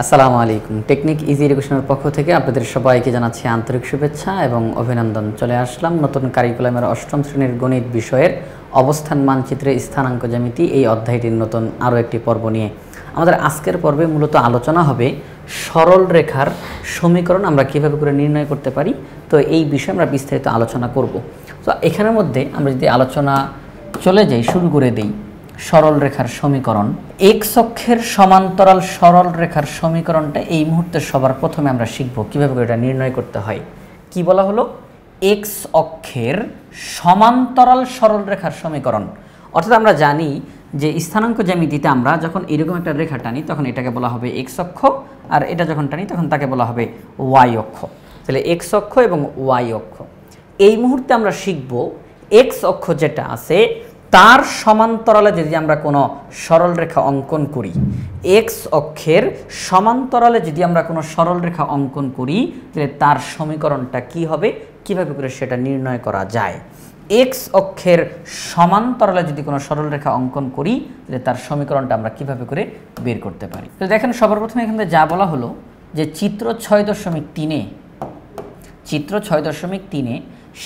আসসালামু আলাইকুম। Technique easy এডুকেশনের পক্ষ থেকে আপনাদের সবাইকে জানাচ্ছি আন্তরিক শুভেচ্ছা এবং অভিনন্দন। চলে আসলাম নতুন কারিকুলামের অষ্টম শ্রেণীর গণিত বিষয়ের অবস্থান মানচিত্রে স্থানাঙ্ক জ্যামিতি এই অধ্যায়টির নতুন আরও একটি পর্ব নিয়ে। আমাদের আজকের পর্বে মূলত আলোচনা হবে সরল রেখার সমীকরণ আমরা কীভাবে করে নির্ণয় করতে পারি। তো এই বিষয়ে আমরা বিস্তারিত আলোচনা করব। তো এখানের মধ্যে আমরা যদি আলোচনা চলে যাই, শুরু করে দিই। সরল রেখার সমীকরণ, এক্স অক্ষের সমান্তরাল সরল রেখার সমীকরণটা এই মুহূর্তে সবার প্রথমে আমরা শিখব কীভাবে করে এটা নির্ণয় করতে হয়। কি বলা হলো? এক্স অক্ষের সমান্তরাল সরল রেখার সমীকরণ। অর্থাৎ আমরা জানি যে স্থানাঙ্ক জ্যামিতিতে আমরা যখন এরকম একটা রেখা টানি তখন এটাকে বলা হবে এক্স অক্ষ, আর এটা যখন টানি তখন তাকে বলা হবে ওয়াই অক্ষ। তাহলে এক্স অক্ষ এবং ওয়াই অক্ষ। এই মুহূর্তে আমরা শিখব এক্স অক্ষ যেটা আছে তার সমান্তরালে যদি আমরা কোনো সরল রেখা অঙ্কন করি, এক্স অক্ষের সমান্তরালে যদি আমরা কোনো সরল রেখা অঙ্কন করি, তাহলে তার সমীকরণটা কি হবে, কিভাবে করে সেটা নির্ণয় করা যায়। এক্স অক্ষের সমান্তরালে যদি কোনো সরল রেখা অঙ্কন করি, তাহলে তার সমীকরণটা আমরা কিভাবে করে বের করতে পারি। তো দেখেন, সবার প্রথমে এখানে যা বলা হলো যে চিত্র 6.3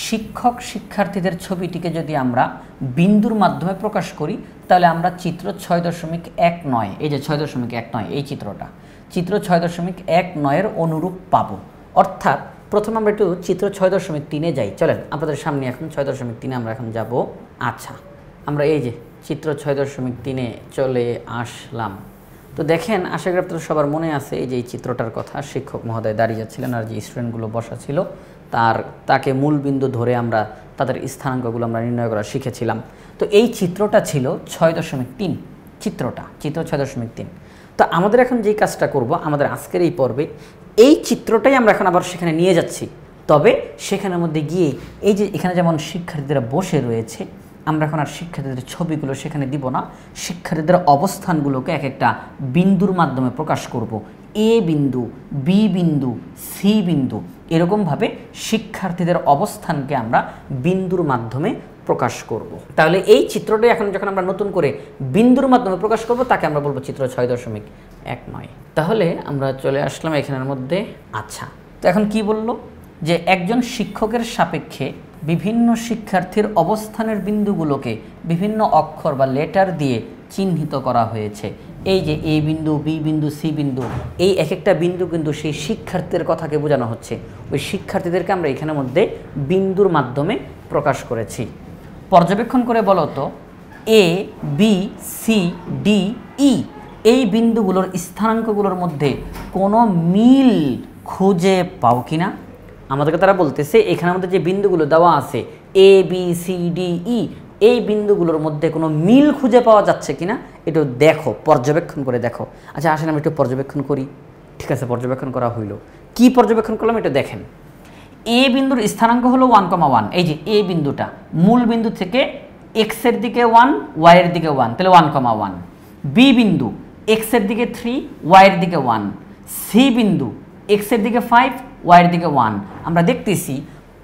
শিক্ষক শিক্ষার্থীদের ছবিটিকে যদি আমরা বিন্দুর মাধ্যমে প্রকাশ করি, তাহলে আমরা চিত্র 6.19, এই যে 6.19 এই চিত্র 6.19 অনুরূপ পাবো। অর্থাৎ প্রথমে আমরা একটু চিত্র 6.3 যাই। চলেন আপনাদের সামনে এখন 6.3 আমরা এখন যাব। আচ্ছা, আমরা এই যে চিত্র 6.3 চলে আসলাম। তো দেখেন, আশা করি আপনাদের সবার মনে আছে এই যে এই চিত্রটার কথা। শিক্ষক মহোদয় দাঁড়িয়ে যাচ্ছিলেন আর যে স্টুডেন্টগুলো বসা ছিল তাকে মূল বিন্দু ধরে আমরা তাদের স্থানাঙ্কগুলো আমরা নির্ণয় করা শিখেছিলাম। তো এই চিত্রটা ছিল 6.3, চিত্র 6.3। তো আমাদের এখন যেই কাজটা করব, আমাদের আজকের এই পর্বে এই চিত্রটাই আমরা এখন আবার সেখানে নিয়ে যাচ্ছি। তবে সেখানের মধ্যে গিয়ে এই যে এখানে যেমন শিক্ষার্থীরা বসে রয়েছে, আমরা এখন আর শিক্ষার্থীদের ছবিগুলো সেখানে দিব না, শিক্ষার্থীদের অবস্থানগুলোকে এক একটা বিন্দুর মাধ্যমে প্রকাশ করব। এ বিন্দু, বি বিন্দু, সি বিন্দু, এরকমভাবে শিক্ষার্থীদের অবস্থানকে আমরা বিন্দুর মাধ্যমে প্রকাশ করব। তাহলে এই চিত্রটা এখন যখন আমরা নতুন করে বিন্দুর মাধ্যমে প্রকাশ করব, তাকে আমরা বলবো চিত্র 6.19। তাহলে আমরা চলে আসলাম এখানের মধ্যে। আচ্ছা, তো এখন কি বললো যে একজন শিক্ষকের সাপেক্ষে বিভিন্ন শিক্ষার্থীর অবস্থানের বিন্দুগুলোকে বিভিন্ন অক্ষর বা লেটার দিয়ে চিহ্নিত করা হয়েছে। এই যে এ বিন্দু, বি বিন্দু, সি বিন্দু, এই এক একটা বিন্দু কিন্তু সেই শিক্ষার্থীদের কথাকে বোঝানো হচ্ছে। ওই শিক্ষার্থীদেরকে আমরা এখানের মধ্যে বিন্দুর মাধ্যমে প্রকাশ করেছি। পর্যবেক্ষণ করে বলো তো, এ, বি, সি, ডি, ই এই বিন্দুগুলোর স্থানাঙ্কগুলোর মধ্যে কোনো মিল খুঁজে পাও কিনা। আমাদেরকে তারা বলতেছে এখানের মধ্যে যে বিন্দুগুলো দেওয়া আছে এ, বি, সি, ডি, ই, এই বিন্দুগুলোর মধ্যে কোনো মিল খুঁজে পাওয়া যাচ্ছে কিনা একটু দেখো, পর্যবেক্ষণ করে দেখো। আচ্ছা আসেন আমি একটু পর্যবেক্ষণ করি। ঠিক আছে, পর্যবেক্ষণ করা হইল। কি পর্যবেক্ষণ করলাম একটু দেখেন। এ বিন্দুর স্থানাঙ্ক হলো 1,1। এই যে এ বিন্দুটা মূল বিন্দু থেকে এক্স এর দিকে 1, ওয়াই এর দিকে 1, তাহলে 1,1। বি বিন্দু এক্স এর দিকে 3, ওয়াই এর দিকে 1। সি বিন্দু এক্স এর দিকে 5, ওয়াই এর দিকে 1। আমরা দেখতেছি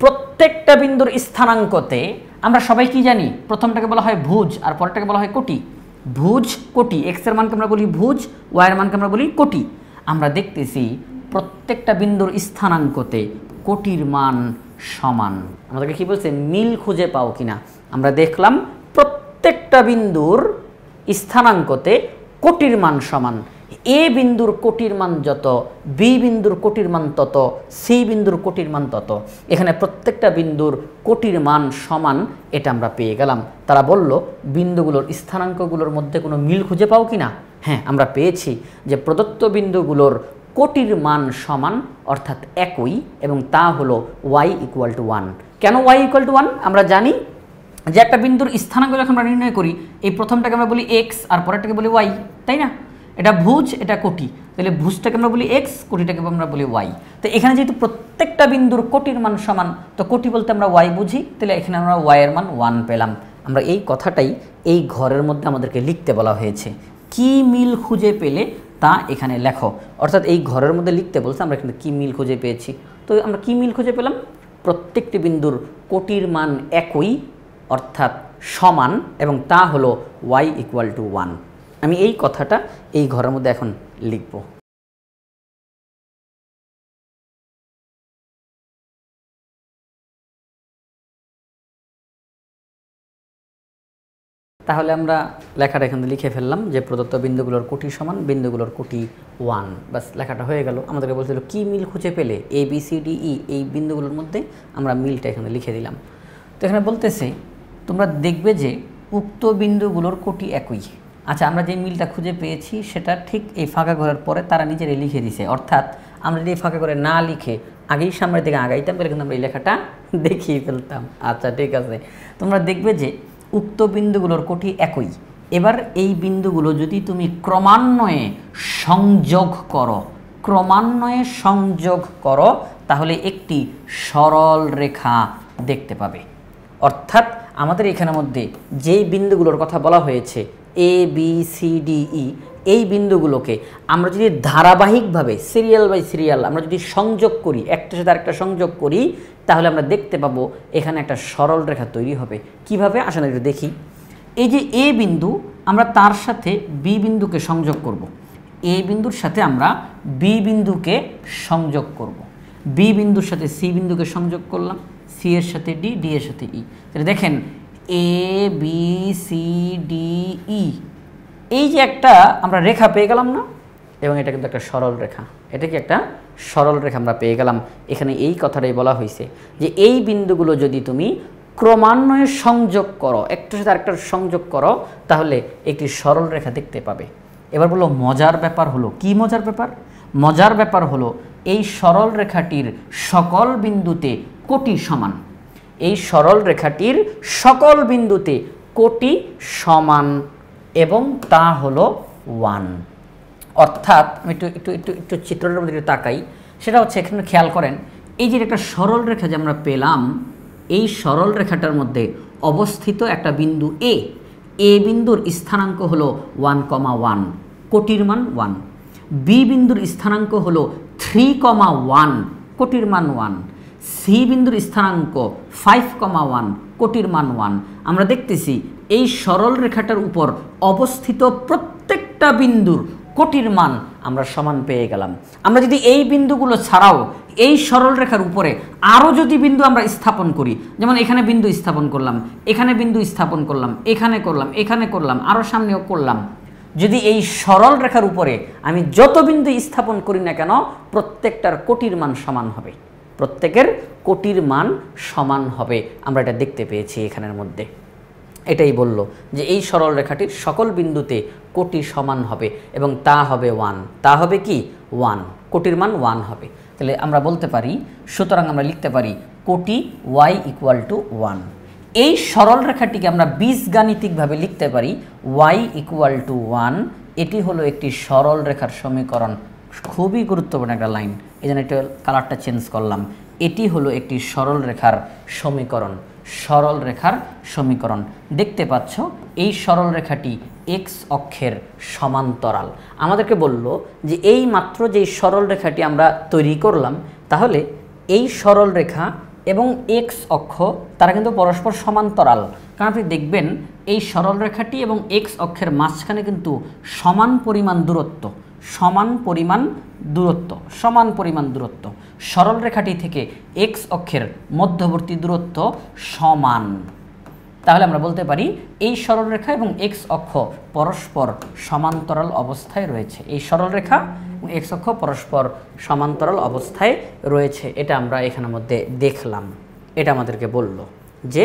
প্রত্যেকটা বিন্দুর স্থানাঙ্কতে আমরা সবাই কি জানি, প্রথমটাকে বলা হয় ভুজ আর পরেরটাকে বলা হয় কোটি। ভুজ, কোটি, এক্স এর মানকে আমরা বলি ভুজ, ওয়াই এর মানকে আমরা বলি কোটি। আমরা দেখতেছি প্রত্যেকটা বিন্দুর স্থানাঙ্কতে কোটির মান সমান। আমাদেরকে কি বলছে, মিল খুঁজে পাও কিনা। আমরা দেখলাম প্রত্যেকটা বিন্দুর স্থানাঙ্কতে কোটির মান সমান। এ বিন্দুর কোটির মান যত, বি বিন্দুর কোটির মান তত, সি বিন্দুর কোটির মান তত। এখানে প্রত্যেকটা বিন্দুর কোটির মান সমান, এটা আমরা পেয়ে গেলাম। তারা বলল বিন্দুগুলোর স্থানাঙ্কগুলোর মধ্যে কোনো মিল খুঁজে পাও কিনা। হ্যাঁ, আমরা পেয়েছি যে প্রদত্ত বিন্দুগুলোর কোটির মান সমান, অর্থাৎ একই, এবং তা হলো y=1। কেন y=1? আমরা জানি যে একটা বিন্দুর স্থানাঙ্ক যখন আমরা নির্ণয় করি, এই প্রথমটাকে আমরা বলি এক্স আর পরেরটাকে বলি ওয়াই, তাই না? এটা ভুজ, এটা কোটি, তাহলে ভুজটাকে আমরা বলি এক্স, কোটিটাকে আমরা বলি ওয়াই। তো এখানে যেহেতু প্রত্যেকটা বিন্দুর কোটির মান সমান, তো কোটি বলতে আমরা ওয়াই বুঝি, তাহলে এখানে আমরা ওয়াই এর মান 1 পেলাম। আমরা এই কথাটাই এই ঘরের মধ্যে আমাদেরকে লিখতে বলা হয়েছে। কি মিল খুঁজে পেলে তা এখানে লেখো। অর্থাৎ এই ঘরের মধ্যে লিখতে বলছে আমরা এখানে কি মিল খুঁজে পেয়েছি। তো আমরা কি মিল খুঁজে পেলাম, প্রত্যেকটি বিন্দুর কোটির মান একই অর্থাৎ সমান, এবং তা হলো y=1। আমি এই কথাটা এই ঘরের মধ্যে এখন লিখব। তাহলে আমরা লেখাটা এখানে লিখে ফেললাম যে প্রদত্ত বিন্দুগুলোর কোটি সমান বিন্দুগুলোর কোটি 1, বাস লেখাটা হয়ে গেল। আমাদেরকে বলছিল কি মিল খুঁজে পেলে A B C D E, এই বিন্দুগুলোর মধ্যে আমরা মিলটা এখানে লিখে দিলাম। তো এখানে বলতেছে তোমরা দেখবে যে উক্ত বিন্দুগুলোর কোটি একই। আচ্ছা, আমরা যে মিলটা খুঁজে পেয়েছি সেটা ঠিক এই ফাঁকা ঘরের পরে তারা নিজেরাই লিখে দিছে, অর্থাৎ আমরা যদি এই ফাঁকা ঘরে না লিখে আগেই সামনের দিকে আগাইতাম তাহলে কিন্তু আমরা এই লেখাটা দেখিয়ে ফেলতাম। আচ্ছা ঠিক আছে, তোমরা দেখবে যে উক্ত বিন্দুগুলোর কোটি একই। এবার এই বিন্দুগুলো যদি তুমি ক্রমান্বয়ে সংযোগ করো তাহলে একটি সরল রেখা দেখতে পাবে। অর্থাৎ আমাদের এখানের মধ্যে যেই বিন্দুগুলোর কথা বলা হয়েছে A B C D E, এই বিন্দুগুলোকে আমরা যদি ধারাবাহিকভাবে সিরিয়াল বাই সিরিয়াল আমরা যদি সংযোগ করি, একটার সাথে আরেকটা সংযোগ করি, তাহলে আমরা দেখতে পাবো এখানে একটা সরল রেখা তৈরি হবে। কিভাবে আসলে একটু দেখি। এই যে এ বিন্দু, আমরা তার সাথে বি বিন্দুকে সংযোগ করব। এ বিন্দুর সাথে আমরা বি বিন্দুকে সংযোগ করব। বি বিন্দুর সাথে সি বিন্দুকে সংযোগ করলাম, সি এর সাথে ডি, ডি এর সাথে ই। তাহলে দেখেন A B C D E, এই যে একটা আমরা রেখা পেয়ে গেলাম না, এবং এটা কিন্তু একটা সরল রেখা। এটা কি একটা সরল রেখা আমরা পেয়ে গেলাম। এখানে এই কথাটাই বলা হয়েছে যে এই বিন্দুগুলো যদি তুমি ক্রমান্বয়ে সংযোগ করো, একটার সাথে আরেকটার সংযোগ করো, তাহলে একটি সরল রেখা দেখতে পাবে। এবার বলো মজার ব্যাপার হলো কি? মজার ব্যাপার, মজার ব্যাপার হলো এই সরল রেখাটির সকল বিন্দুতে কোটি সমান। এই সরল রেখাটির সকল বিন্দুতে কোটি সমান এবং তা হলো 1। অর্থাৎ আমি একটু চিত্রটার মধ্যে একটু তাকাই, সেটা হচ্ছে এখানে খেয়াল করেন এই যে একটা সরল রেখা যে আমরা পেলাম, এই সরল রেখাটার মধ্যে অবস্থিত একটা বিন্দু এ, এ বিন্দুর স্থানাঙ্ক হলো 1,1, কোটির মান 1। বি বিন্দুর স্থানাঙ্ক হলো 3,1, কোটির মান 1। সি বিন্দুর স্থানাঙ্ক 5,1, কোটির মান 1। আমরা দেখতেছি এই সরল রেখাটার উপর অবস্থিত প্রত্যেকটা বিন্দুর কোটির মান আমরা সমান পেয়ে গেলাম। আমরা যদি এই বিন্দুগুলো ছাড়াও এই সরল রেখার উপরে আরও যদি বিন্দু আমরা স্থাপন করি, যেমন এখানে বিন্দু স্থাপন করলাম, এখানে বিন্দু স্থাপন করলাম, এখানে করলাম, এখানে করলাম, আরও সামনেও করলাম, যদি এই সরল রেখার উপরে আমি যত বিন্দু স্থাপন করি না কেন প্রত্যেকটার কোটির মান সমান হবে, প্রত্যেকের কোটির মান সমান হবে। আমরা এটা দেখতে পেয়েছি এখানের মধ্যে। এটাই বলল যে এই সরল রেখাটির সকল বিন্দুতে কোটি সমান হবে এবং তা হবে 1। তা হবে কি 1, কোটির মান 1 হবে। তাহলে আমরা বলতে পারি, সুতরাং আমরা লিখতে পারি কোটি y = 1। এই সরল রেখাটিকে আমরা বীজগাণিতিকভাবে লিখতে পারি y = 1। এটি হলো একটি সরল রেখার সমীকরণ। খুবই গুরুত্বপূর্ণ একটা লাইন, এই জন্য একটু কালারটা চেঞ্জ করলাম। এটি হলো একটি সরল রেখার সমীকরণ। সরল রেখার সমীকরণ দেখতে পাচ্ছ, এই সরল রেখাটি x অক্ষের সমান্তরাল। আমাদেরকে বলল যে এই মাত্র যে সরল রেখাটি আমরা তৈরি করলাম, তাহলে এই সরল রেখা এবং x অক্ষ তারা কিন্তু পরস্পর সমান্তরাল। কারণ আপনি দেখবেন এই সরল রেখাটি এবং x অক্ষের মাঝখানে কিন্তু সমান পরিমাণ দূরত্ব, সমান পরিমাণ দূরত্ব। সরল রেখাটি থেকে x অক্ষের মধ্যবর্তী দূরত্ব সমান। তাহলে আমরা বলতে পারি এই সরল রেখা এবং x অক্ষ পরস্পর সমান্তরাল অবস্থায় রয়েছে। এই সরল রেখা এবং x অক্ষ পরস্পর সমান্তরাল অবস্থায় রয়েছে। এটা আমরা এখানের মধ্যে দেখলাম। এটা আমাদেরকে বলল যে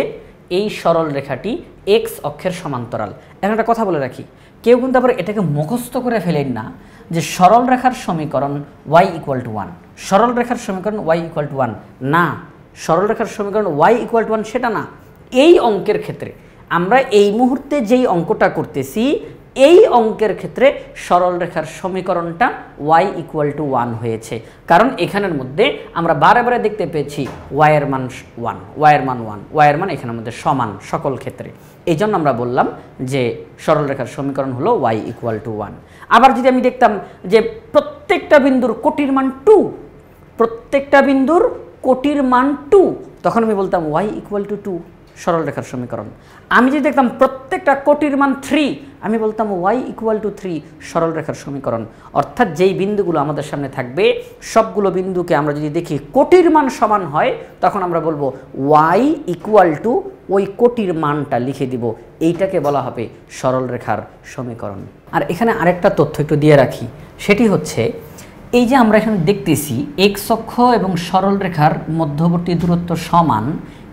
এই সরল রেখাটি x অক্ষের সমান্তরাল। এখন একটা কথা বলে রাখি, কেউ কিন্তু আবার এটাকে মুখস্থ করে ফেলেন না যে সরল রেখার সমীকরণ y = 1, সরল রেখার সমীকরণ y = 1 না, সরল রেখার সমীকরণ y = 1 সেটা না। এই অঙ্কের ক্ষেত্রে আমরা এই মুহূর্তে যেই অঙ্কটা করতেছি, এই অঙ্কের ক্ষেত্রে সরল রেখার সমীকরণটা y = 1 হয়েছে। কারণ এখানের মধ্যে আমরা বারে বারে দেখতে পেয়েছি y এর মান 1, y এর মান 1, y এর মান এখানের মধ্যে সমান সকল ক্ষেত্রে। এই জন্য আমরা বললাম যে সরল রেখার সমীকরণ হলো y = 1। আবার যদি আমি দেখতাম যে প্রত্যেকটা বিন্দুর কোটির মান 2, প্রত্যেকটা বিন্দুর কোটির মান 2, তখন আমি বলতাম y = 2, সরলরেখার সমীকরণ। আমি যদি দেখতাম প্রত্যেকটা কোটির মান 3, আমি বলতাম y = 3 সরলরেখার সমীকরণ। অর্থাৎ যেই বিন্দুগুলো আমাদের সামনে থাকবে সবগুলো বিন্দুকে আমরা যদি দেখি কোটির মান সমান হয়, তখন আমরা বলবো y = ওই কোটির মানটা লিখে দিব, এইটাকে বলা হবে সরলরেখার সমীকরণ। আর এখানে আরেকটা তথ্য একটু দিয়ে রাখি, সেটি হচ্ছে এই যে আমরা এখানে দেখতেছি এক্স অক্ষ এবং সরলরেখার মধ্যবর্তী দূরত্ব সমান,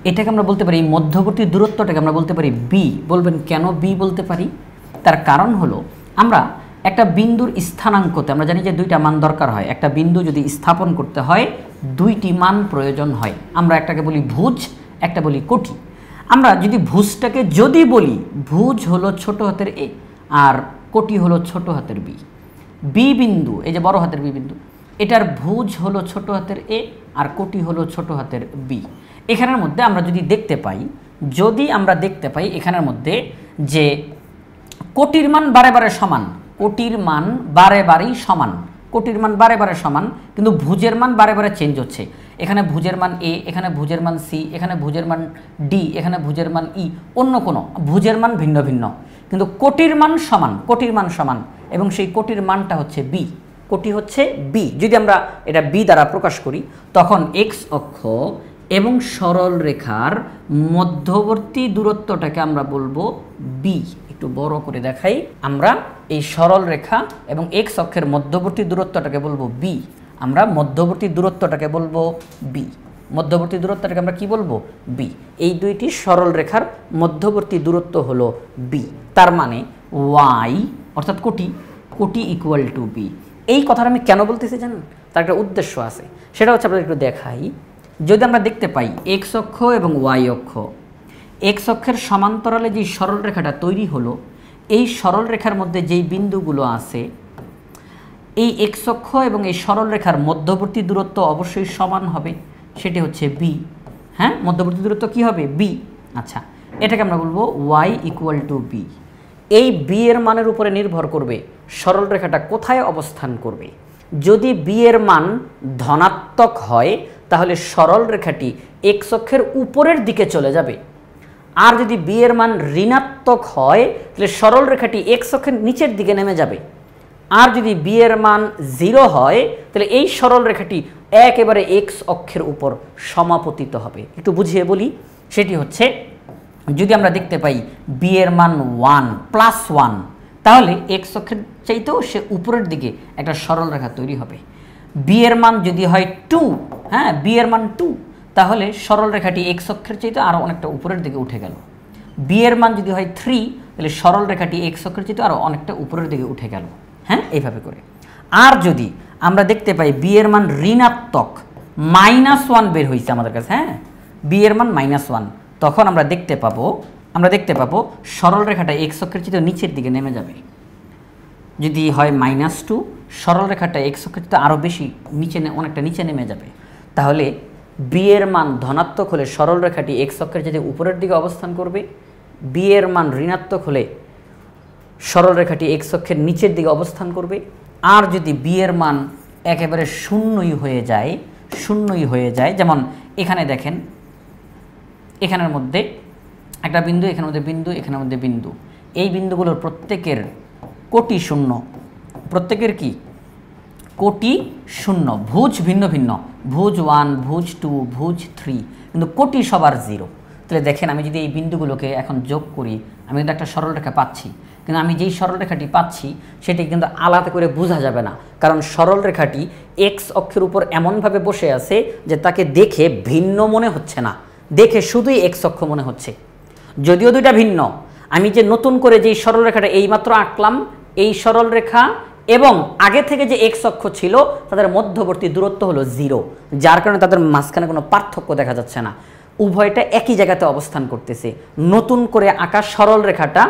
এটাকে আমরা বলতে পারি, এই মধ্যবর্তী দূরত্বটাকে আমরা বলতে পারি বি। বলবেন কেন বি বলতে পারি? তার কারণ হলো আমরা একটা বিন্দুর স্থানাঙ্কতে আমরা জানি যে দুইটা মান দরকার হয়। একটা বিন্দু যদি স্থাপন করতে হয় দুইটি মান প্রয়োজন হয়। আমরা একটাকে বলি ভুজ, একটা বলি কোটি। আমরা যদি ভুজটাকে যদি বলি, ভুজ হলো ছোট হাতের এ আর কোটি হলো ছোট হাতের বি। বি বিন্দু, এই যে বড় হাতের বি বিন্দু, এটার ভুজ হলো ছোট হাতের এ আর কোটি হলো ছোট হাতের বি। এখানের মধ্যে আমরা যদি দেখতে পাই এখানের মধ্যে যে কোটির মান বারে বারে সমান, কোটির মান বারে বারেই সমান, কোটির মান বারে বারে সমান, কিন্তু ভুজের মান বারে বারে চেঞ্জ হচ্ছে। এখানে ভুজের মান এ, এখানে ভুজের মান সি, এখানে ভুজের মান ডি, এখানে ভুজের মান ই, অন্য কোনো ভুজের মান ভিন্ন ভিন্ন, কিন্তু কোটির মান সমান, কোটির মান সমান, এবং সেই কোটির মানটা হচ্ছে বি। কোটি হচ্ছে বি। যদি আমরা এটা বি দ্বারা প্রকাশ করি, তখন এক্স অক্ষ এবং সরল রেখার মধ্যবর্তী দূরত্বটাকে আমরা বলবো বি। একটু বড় করে দেখাই, আমরা এই সরল রেখা এবং এক্স অক্ষের মধ্যবর্তী দূরত্বটাকে বলবো বি। আমরা মধ্যবর্তী দূরত্বটাকে বলবো বি। মধ্যবর্তী দূরত্বটাকে আমরা কি বলবো? বি। এই দুইটি সরল রেখার মধ্যবর্তী দূরত্ব হলো বি। তার মানে ওয়াই অর্থাৎ কোটি = বি। এই কথাটা আমি কেন বলতেছি জানেন? তার একটা উদ্দেশ্য আছে, সেটা হচ্ছে আপনাদের একটু দেখাই। যদি আমরা দেখতে পাই এক্স অক্ষ এবং ওয়াই অক্ষ, এক্স অক্ষের সমান্তরালে যে সরল রেখাটা তৈরি হলো, এই সরল রেখার মধ্যে যেই বিন্দুগুলো আছে, এই এক্স অক্ষ এবং এই সরল রেখার মধ্যবর্তী দূরত্ব অবশ্যই সমান হবে, সেটি হচ্ছে বি। হ্যাঁ, মধ্যবর্তী দূরত্ব কি হবে? বি। আচ্ছা, এটাকে আমরা বলবো y = বি। এই বি এর মানের উপরে নির্ভর করবে সরল রেখাটা কোথায় অবস্থান করবে। যদি বি এর মান ধনাত্মক হয় তাহলে সরল রেখাটি এক্স অক্ষের উপরের দিকে চলে যাবে, আর যদি বি এর মান ঋণাত্মক হয় তাহলে সরল রেখাটি এক্স অক্ষের নিচের দিকে নেমে যাবে, আর যদি বি এর মান 0 হয় তাহলে এই সরল রেখাটি একেবারে এক্স অক্ষের উপর সমাপতিত হবে। একটু বুঝিয়ে বলি, সেটি হচ্ছে যদি আমরা দেখতে পাই বি এর মান 1 + 1, তাহলে এক্স অক্ষের চাইতেও সে উপরের দিকে একটা সরল রেখা তৈরি হবে। বি এর মান যদি হয় 2, হ্যাঁ, বি এর মান 2, তাহলে সরল রেখাটি এক্স অক্ষের চাইতে আরও অনেকটা উপরের দিকে উঠে গেল। বি এর মান যদি হয় 3, তাহলে সরল রেখাটি এক্স অক্ষের চাইতে আরও অনেকটা উপরের দিকে উঠে গেল। হ্যাঁ, এইভাবে করে। আর যদি আমরা দেখতে পাই বি এর মান ঋণাত্মক -1 বের হয়েছে আমাদের কাছে, হ্যাঁ, বি এর মান -1, তখন আমরা দেখতে পাবো সরল রেখাটা এক্স অক্ষের চাইতে নিচের দিকে নেমে যাবে। যদি হয় -2, সরল রেখাটা এক্স অক্ষের চাইতে আরও বেশি নিচে, অনেকটা নিচে নেমে যাবে। তাহলে বি এর মান ধনাত্মক হলে সরল রেখাটি এক্স অক্ষের চাইতে উপরের দিকে অবস্থান করবে, বি এর মান ঋণাত্মক হলে সরল রেখাটি এক্স অক্ষের নিচের দিকে অবস্থান করবে। আর যদি বি এর মান একেবারে শূন্যই হয়ে যায়, যেমন এখানে দেখেন, এখানের মধ্যে একটা বিন্দু, এখানের মধ্যে বিন্দু, এখানের মধ্যে বিন্দু, এই বিন্দুগুলোর প্রত্যেকের কোটি শূন্য, প্রত্যেকের কি কোটি শূন্য, ভুজ ভিন্ন ভিন্ন, ভুজ 1, ভুজ 2, ভুজ 3, কিন্তু কোটি সবার 0। তাহলে দেখেন, আমি যদি এই বিন্দুগুলোকে এখন যোগ করি, আমি কিন্তু একটা সরল রেখা পাচ্ছি, কিন্তু আমি যেই সরল রেখাটি পাচ্ছি সেটি কিন্তু আলাদা করে বোঝা যাবে না, কারণ সরল রেখাটি এক্স অক্ষের উপর এমনভাবে বসে আছে যে তাকে দেখে ভিন্ন মনে হচ্ছে না, দেখে শুধুই এক্স অক্ষ মনে হচ্ছে। যদিও দুইটা ভিন্ন, আমি যে নতুন করে যেই সরল রেখাটা এইমাত্র আঁকলাম, এই সরল রেখা এবং আগে থেকে যে এক্স অক্ষ ছিল তাদের মধ্যবর্তী দূরত্ব হলো 0, যার কারণে তাদের মাঝখানে কোনো পার্থক্য দেখা যাচ্ছে না, উভয়টা একই জায়গাতে অবস্থান করতেছে। নতুন করে আঁকা সরল রেখাটা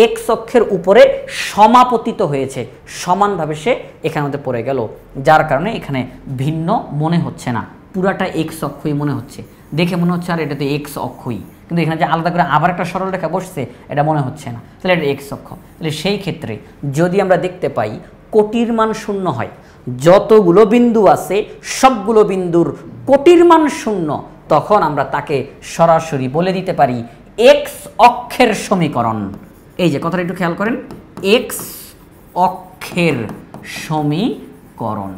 এক্স অক্ষের উপরে সমাপতিত হয়েছে, সমানভাবে সে এখানের মধ্যে পড়ে গেল, যার কারণে এখানে ভিন্ন মনে হচ্ছে না, পুরাটা এক্স অক্ষই মনে হচ্ছে, দেখে মনে হচ্ছে আর এটা তো এক্স অক্ষই, কিন্তু এখানে যে আলাদা করে আবার একটা সরল রেখা বসছে এটা মনে হচ্ছে না, তাহলে এটা এক্স অক্ষ। তাহলে সেই ক্ষেত্রে যদি আমরা দেখতে পাই কোটির মান 0 হয়, যতগুলো বিন্দু আছে সবগুলো বিন্দুর কোটির মান 0, তখন আমরা তাকে সরাসরি বলে দিতে পারি অক্ষের সমীকরণ। এই যে কথাটা একটু খেয়াল করেন, এক্স অক্ষের সমীকরণ,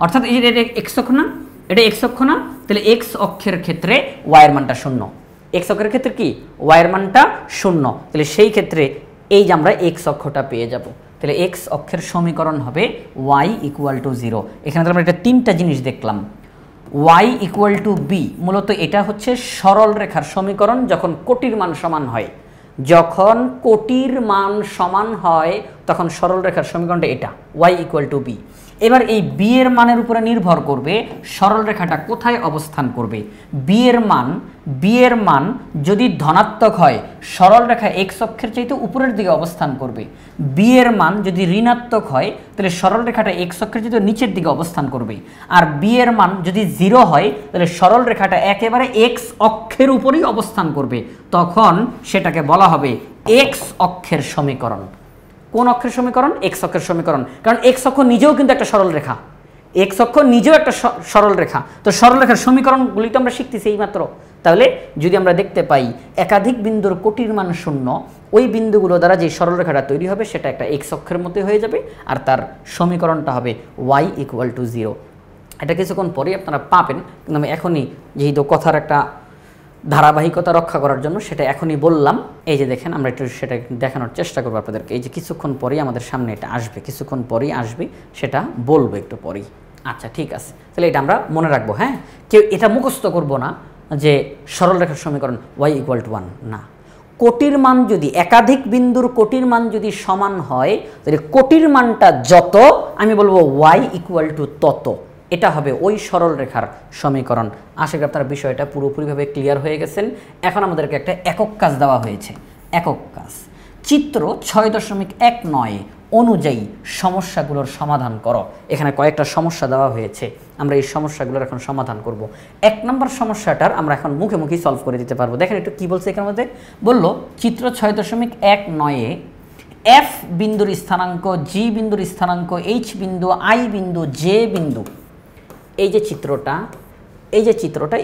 অর্থাৎ এই যে এটা এক্স অক্ষ না, এটা এক্স অক্ষ না, তাহলে এক্স অক্ষের ক্ষেত্রে ওয়াইয়ের মানটা 0। এক্স অক্ষের ক্ষেত্রে কি ওয়াইয়ের মানটা 0, তাহলে সেই ক্ষেত্রে এই যে আমরা এক্স অক্ষটা পেয়ে যাব। তাহলে এক্স অক্ষের সমীকরণ হবে y = 0। এখানে আমরা এটা তিনটা জিনিস দেখলাম, y = b, মূলত এটা হচ্ছে সরল রেখার সমীকরণ যখন কোটির মান সমান হয়। যখন কোটির মান সমান হয় তখন সরল রেখার সমীকরণটা এটা, y = b। এবার এই b এর মানের উপরে নির্ভর করবে সরল রেখাটা কোথায় অবস্থান করবে। b এর মান যদি ধনাত্মক হয় সরল রেখা x অক্ষের চাইতে উপরের দিকে অবস্থান করবে। b এর মান যদি ঋণাত্মক হয় তাহলে সরল রেখাটা x অক্ষের চাইতে নিচের দিকে অবস্থান করবে। আর b এর মান যদি 0 হয় তাহলে সরল রেখাটা একেবারে x অক্ষের উপরেই অবস্থান করবে। তখন সেটাকে বলা হবে x অক্ষের সমীকরণ। কোন অক্ষের সমীকরণ? x অক্ষের সমীকরণ। কারণ x অক্ষ নিজেও কিন্তু একটা সরল রেখা, x অক্ষ নিজেও একটা সরল রেখা। তো সরল রেখার সমীকরণগুলি তো আমরা শিখতেছি এইমাত্র। তাহলে যদি আমরা দেখতে পাই একাধিক বিন্দুর কোটির মান 0, ওই বিন্দুগুলো দ্বারা যে সরল রেখাটা তৈরি হবে সেটা একটা x অক্ষের মধ্যে হয়ে যাবে, আর তার সমীকরণটা হবে y = 0। এটা কিছুক্ষণ পরেই আপনারা পাবেন, কিন্তু আমি এখনই যেহেতু কথার একটা ধারাবাহিকতা রক্ষা করার জন্য সেটা এখনই বললাম। এই যে দেখেন, আমরা একটু সেটা দেখানোর চেষ্টা করবো আপনাদেরকে। এই যে কিছুক্ষণ পরেই আমাদের সামনে এটা আসবে, কিছুক্ষণ পরেই আসবে, সেটা বলবো একটু পরেই। আচ্ছা ঠিক আছে, তাহলে এটা আমরা মনে রাখবো। হ্যাঁ, কেউ এটা মুখস্থ করবো না যে সরল রেখার সমীকরণ y = 1 না। কোটির মান যদি একাধিক বিন্দুর কোটির মান যদি সমান হয় তাহলে কোটির মানটা যত, আমি বলবো y = তত, এটা হবে ওই সরল রেখার সমীকরণ। আশা করি আপনারা বিষয়টা পুরোপুরিভাবে ক্লিয়ার হয়ে গেছেন। এখন আমাদেরকে একটা একক কাজ দেওয়া হয়েছে। একক কাজ চিত্র 6.19 অনুযায়ী সমস্যাগুলোর সমাধান করো। এখানে কয়েকটা সমস্যা দেওয়া হয়েছে, আমরা এই সমস্যাগুলোর এখন সমাধান করব। 1 নম্বর সমস্যাটার আমরা এখন মুখে মুখেই সলভ করে দিতে পারবো। দেখেন একটু কি বলছে এখানের মধ্যে। বললো চিত্র 6.19 এফ বিন্দুর স্থানাঙ্ক, জি বিন্দুর স্থানাঙ্ক, এইচ বিন্দু, আই বিন্দু, জে বিন্দু। এই যে চিত্রটা,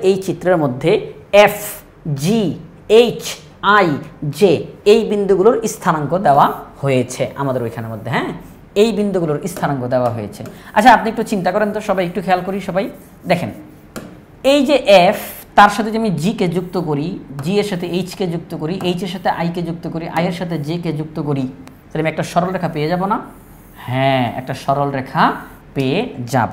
এই চিত্রের মধ্যে F, G, H, I, J এই বিন্দুগুলোর স্থানাঙ্ক দেওয়া হয়েছে আমাদের ওইখানের মধ্যে। হ্যাঁ, এই বিন্দুগুলোর স্থানাঙ্ক দেওয়া হয়েছে। আচ্ছা আপনি একটু চিন্তা করেন তো, সবাই একটু খেয়াল করি। সবাই দেখেন, এই যে এফ, তার সাথে যে আমি জি কে যুক্ত করি, জি এর সাথে এইচ কে যুক্ত করি, এইচ এর সাথে আই কে যুক্ত করি, আই এর সাথে জে কে যুক্ত করি, তাহলে আমি একটা সরল রেখা পেয়ে যাব না? হ্যাঁ, একটা সরল রেখা পেয়ে যাব।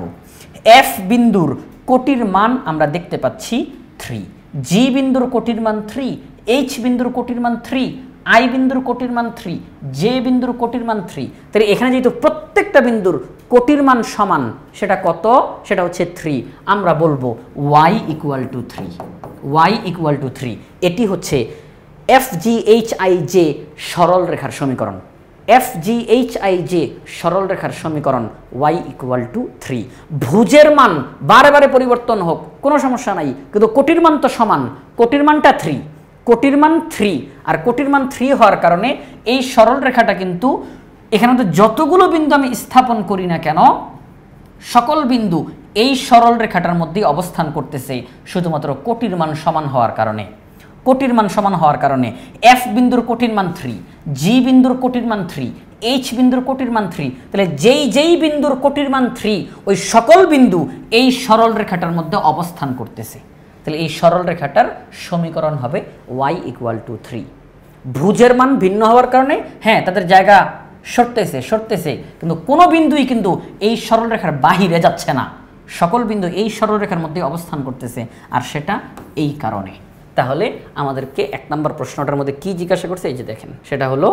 এফ বিন্দুর কোটির মান আমরা দেখতে পাচ্ছি 3, জি বিন্দুর কোটির মান 3, এইচ বিন্দুর কোটির মান 3, আই বিন্দুর কোটির মান 3, জে বিন্দুর কোটির মান 3। তাহলে এখানে যেহেতু প্রত্যেকটা বিন্দুর কোটির মান সমান, সেটা কত? সেটা হচ্ছে 3। আমরা বলবো y = 3, y = 3। এটি হচ্ছে F G H I J সরল রেখার সমীকরণ। F G H I J সরল রেখার সমীকরণ y = 3। ভুজের মান বারে বারে পরিবর্তন হোক কোনো সমস্যা নাই, কিন্তু কোটির মান তো সমান। কোটির মানটা 3, কোটির মান 3, আর কোটির মান 3 হওয়ার কারণে এই সরল রেখাটা কিন্তু এখানে তো যতগুলো বিন্দু আমি স্থাপন করি না কেন, সকল বিন্দু এই সরল রেখাটার মধ্যে অবস্থান করতেছে, শুধুমাত্র কোটির মান সমান হওয়ার কারণে। কোটির মান সমান হওয়ার কারণে এফ বিন্দুর কোটির মান 3, জি বিন্দুর কোটির মান 3, এইচ বিন্দুর কোটির মান 3। তাহলে যেই বিন্দুর কোটির মান 3, ওই সকল বিন্দু এই সরল রেখাটার মধ্যে অবস্থান করতেছে। তাহলে এই সরল রেখাটার সমীকরণ হবে y = 3। ভুজের মান ভিন্ন হওয়ার কারণে হ্যাঁ তাদের জায়গা সরতেছে, কিন্তু কোনো বিন্দুই কিন্তু এই সরল রেখার বাহিরে যাচ্ছে না, সকল বিন্দু এই সরল রেখার মধ্যে অবস্থান করতেছে, আর সেটা এই কারণে। তাহলে আমাদেরকে 1 নম্বর প্রশ্নটার মধ্যে কি জিজ্ঞাসা করছে, এই যে দেখেন, সেটা হলো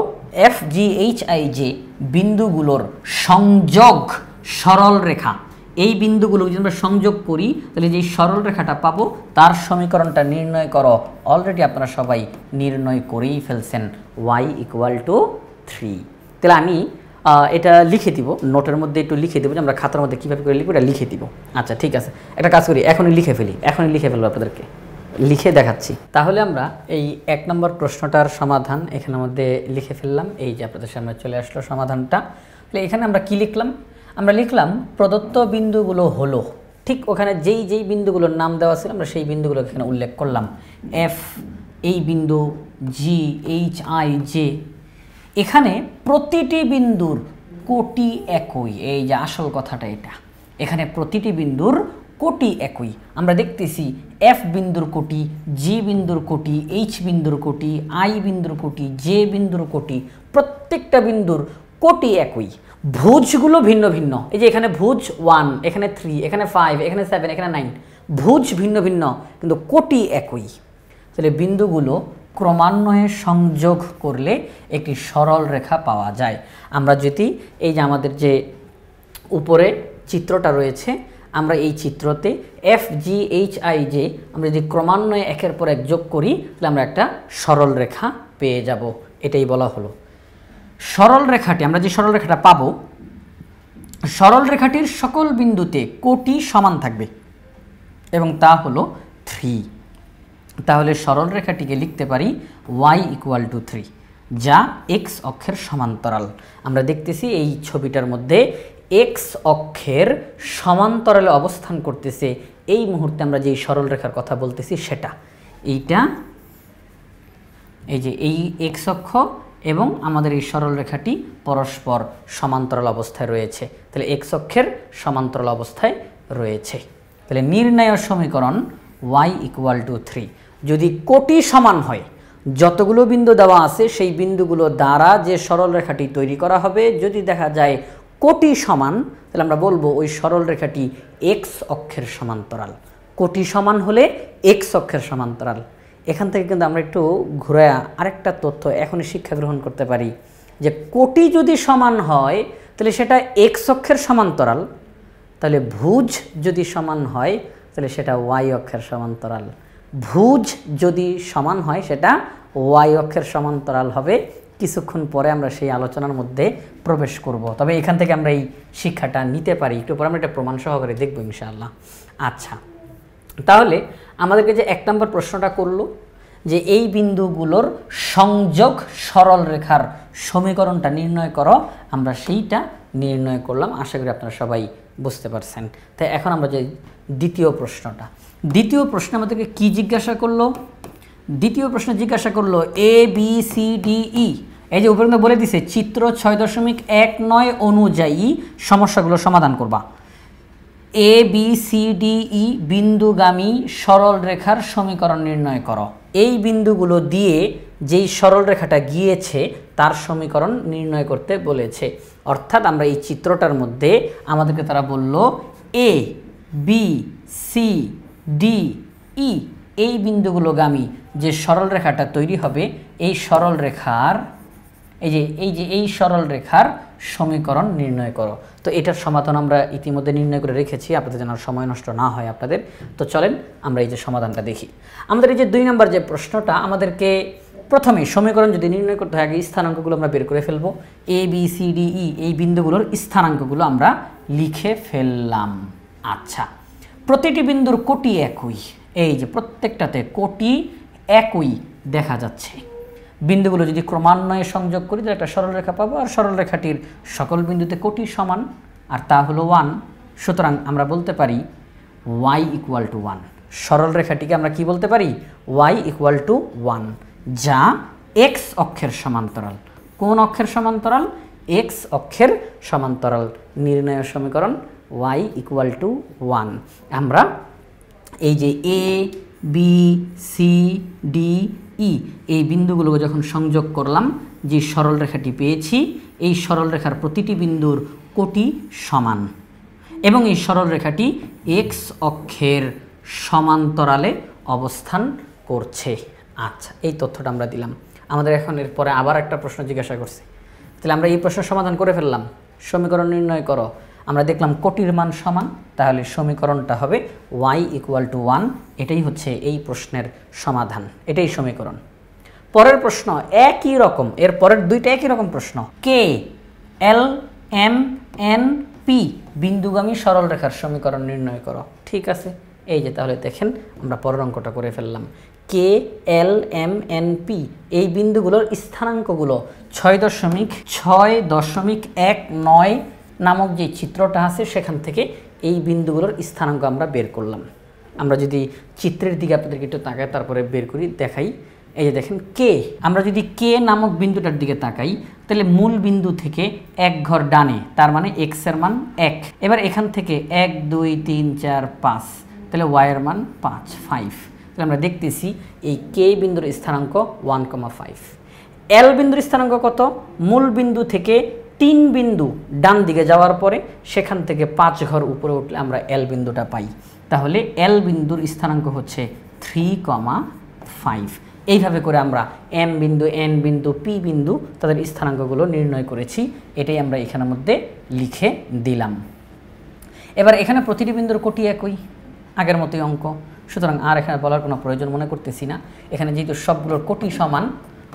F G H I J বিন্দুগুলোর সংযোগ সরল রেখা। এই বিন্দুগুলো যদি আমরা সংযোগ করি তাহলে যে সরল রেখাটা পাবো তার সমীকরণটা নির্ণয় করো। অলরেডি আপনারা সবাই নির্ণয় করেই ফেলছেন, y = 3। তাহলে আমি এটা লিখে দিব, নোটের মধ্যে একটু লিখে দেবো যে আমরা খাতার মধ্যে কীভাবে করে লিখবো, এটা লিখে দিব। আচ্ছা ঠিক আছে, একটা কাজ করি, এখনই লিখে ফেলবো, আপনাদেরকে লিখে দেখাচ্ছি। তাহলে আমরা এই 1 নম্বর প্রশ্নটার সমাধান এখানের মধ্যে লিখে ফেললাম। এই যে আপনাদের সামনে চলে আসলো সমাধানটা। তাহলে এখানে আমরা কি লিখলাম? আমরা লিখলাম প্রদত্ত বিন্দুগুলো হলো, ঠিক ওখানে যেই বিন্দুগুলোর নাম দেওয়া ছিল আমরা সেই বিন্দুগুলো এখানে উল্লেখ করলাম। এফ, এই বিন্দু জি, এইচ, আই, জে, এখানে প্রতিটি বিন্দুর কোটি একই। এই যে আসল কথাটা এটা, এখানে প্রতিটি বিন্দুর কোটি একই। আমরা দেখতেছি এফ বিন্দুর কোটি, জি বিন্দুর কোটি, এইচ বিন্দুর কোটি, আই বিন্দুর কোটি, জে বিন্দুর কোটি, প্রত্যেকটা বিন্দুর কোটি একই। ভুজগুলো ভিন্ন ভিন্ন। এই যে এখানে ভুজ 1, এখানে 3, এখানে 5, এখানে 7, এখানে 9, ভুজ ভিন্ন ভিন্ন কিন্তু কোটি একই। তাহলে বিন্দুগুলো ক্রমান্বয়ে সংযোগ করলে একটি সরল রেখা পাওয়া যায়। আমরা যদি এই যে আমাদের যে উপরে চিত্রটা রয়েছে, আমরা এই চিত্রতে F, G, H, I, J আমরা যদি ক্রমান্বয়ে একের পর এক যোগ করি তাহলে আমরা একটা সরল রেখা পেয়ে যাব। এটাই বলা হলো সরল রেখাটি। আমরা যে সরল রেখাটা পাবো, সরল রেখাটির সকল বিন্দুতে কোটি সমান থাকবে এবং তা হলো 3। তাহলে সরল রেখাটিকে লিখতে পারি y = 3, যা x অক্ষের সমান্তরাল। আমরা দেখতেছি এই ছবিটার মধ্যে x অক্ষের সমান্তরালে অবস্থান করতেছে। এই মুহূর্তে আমরা যেই সরল রেখার কথা বলতেছি সেটা এইটা, এই যে এই x অক্ষ এবং আমাদের এই সরল রেখাটি পরস্পর সমান্তরাল অবস্থায় রয়েছে। তাহলে x অক্ষের সমান্তরাল অবস্থায় রয়েছে। তাহলে নির্ণয় সমীকরণ y = 3 যদি কোটি সমান হয়, যতগুলো বিন্দু দেওয়া আছে সেই বিন্দুগুলো দ্বারা যে সরল রেখাটি তৈরি করা হবে যদি দেখা যায় কোটি সমান, তাহলে আমরা বলবো ওই সরল রেখাটি x অক্ষের সমান্তরাল। কোটি সমান হলে x অক্ষের সমান্তরাল। এখান থেকে কিন্তু আমরা একটু ঘুরে আরেকটা তথ্য এখনই শিক্ষা গ্রহণ করতে পারি যে কোটি যদি সমান হয় তাহলে সেটা x অক্ষের সমান্তরাল, তাহলে ভুজ যদি সমান হয় তাহলে সেটা y অক্ষের সমান্তরাল। ভুজ যদি সমান হয় সেটা y অক্ষের সমান্তরাল হবে। কিছুক্ষণ পরে আমরা সেই আলোচনার মধ্যে প্রবেশ করব, তবে এখান থেকে আমরা এই শিক্ষাটা নিতে পারি। একটু পরে আমরা এটা প্রমাণ সহকারে দেখব ইনশাআল্লাহ। আচ্ছা, তাহলে আমাদেরকে যে 1 নম্বর প্রশ্নটা করলো যে এই বিন্দুগুলোর সংযোগ সরল রেখার সমীকরণটা নির্ণয় করো, আমরা সেইটা নির্ণয় করলাম। আশা করি আপনারা সবাই বুঝতে পারছেন। তাই এখন আমরা যে দ্বিতীয় প্রশ্ন আমাদেরকে কি জিজ্ঞাসা করলো? দ্বিতীয় প্রশ্ন জিজ্ঞাসা করলো A B C D E. এই যে উপরে বলে দিছে চিত্র 6.19 অনুযায়ী সমস্যাগুলো সমাধান করবা। A B C D E বিন্দুগামী সরল রেখার সমীকরণ নির্ণয় করো। এই বিন্দুগুলো দিয়ে যেই সরল রেখাটা গিয়েছে তার সমীকরণ নির্ণয় করতে বলেছে। অর্থাৎ আমরা এই চিত্রটার মধ্যে আমাদেরকে তারা বলল A B C D E এই বিন্দুগুলোগামী যে সরল রেখাটা তৈরি হবে এই সরল রেখার এই সরল রেখার সমীকরণ নির্ণয় করো। তো এটার সমাধান আমরা ইতিমধ্যে নির্ণয় করে রেখেছি আপনাদের যেন সময় নষ্ট না হয় আপনাদের। তো চলেন আমরা এই যে সমাধানটা দেখি। আমাদের এই যে 2 নম্বর যে প্রশ্নটা, আমাদেরকে প্রথমে সমীকরণ যদি নির্ণয় করতে হয় আগে স্থানাঙ্কগুলো আমরা বের করে ফেলবো। A B C D E এই বিন্দুগুলোর স্থানাঙ্কগুলো আমরা লিখে ফেললাম। আচ্ছা, প্রতিটি বিন্দুর কোটি একই। এই যে প্রত্যেকটাতে কোটি একই দেখা যাচ্ছে। বিন্দুগুলো যদি ক্রমান্বয়ে সংযোগ করি তাহলে একটা সরল রেখা পাবো, আর সরল রেখাটির সকল বিন্দুতে কোটি সমান, আর তা হলো 1। সুতরাং আমরা বলতে পারি y = 1। সরল রেখাটিকে আমরা কি বলতে পারি? y = 1, যা x অক্ষের সমান্তরাল। কোন অক্ষের সমান্তরাল? x অক্ষের সমান্তরাল। নির্ণয় সমীকরণ y = 1। আমরা এই যে A B C D E এই বিন্দুগুলোকে যখন সংযোগ করলাম, যে সরল রেখাটি পেয়েছি এই সরল রেখার প্রতিটি বিন্দুর কোটি সমান এবং এই সরল রেখাটি x অক্ষের সমান্তরালে অবস্থান করছে। আচ্ছা, এই তথ্যটা আমরা দিলাম। আমাদের এখন এরপরে আবার একটা প্রশ্ন জিজ্ঞাসা করছে। তাহলে আমরা এই প্রশ্নের সমাধান করে ফেললাম। সমীকরণ নির্ণয় করো। আমরা দেখলাম কোটির মান সমান, তাহলে সমীকরণটা হবে y = 1। এটাই হচ্ছে এই প্রশ্নের সমাধান, এটাই সমীকরণ। পরের প্রশ্ন একই রকম, এর পরের দুইটা একই রকম প্রশ্ন। কে এল এম এন পি বিন্দুগামী সরল রেখার সমীকরণ নির্ণয় করো। ঠিক আছে, এই যে তাহলে দেখেন আমরা পরের অঙ্কটা করে ফেললাম। কে এল এম এন পি এই বিন্দুগুলোর স্থানাঙ্কগুলো 6.19 নামক যে চিত্রটা আছে সেখান থেকে এই বিন্দুগুলোর স্থানাঙ্ক আমরা বের করলাম। আমরা যদি চিত্রের দিকে আপনাদেরকে একটু তাকায় তারপরে বের করি দেখাই। এই যে দেখেন কে, আমরা যদি কে নামক বিন্দুটার দিকে তাকাই তাহলে মূল বিন্দু থেকে এক ঘর ডানে, তার মানে এক্স এর মান 1। এবার এখান থেকে 1 2 3 4 5, তাহলে ওয়াই এর মান 5। তাহলে আমরা দেখতেছি এই কে বিন্দুর স্থানাঙ্ক 1,5। এল বিন্দুর স্থানাঙ্ক কত? মূল বিন্দু থেকে 3 বিন্দু ডান দিকে যাওয়ার পরে সেখান থেকে 5 ঘর উপরে উঠলে আমরা এল বিন্দুটা পাই। তাহলে এল বিন্দুর স্থানাঙ্ক হচ্ছে 3,5। এইভাবে করে আমরা এম বিন্দু, এন বিন্দু, পি বিন্দু তাদের স্থানাঙ্কগুলো নির্ণয় করেছি। এটাই আমরা এখানের মধ্যে লিখে দিলাম। এবার এখানে প্রতিটি বিন্দুর কোটি একই, আগের মতোই অঙ্ক, সুতরাং আর এখানে বলার কোনো প্রয়োজন মনে করতেছি না। এখানে যেহেতু সবগুলোর কোটি সমান,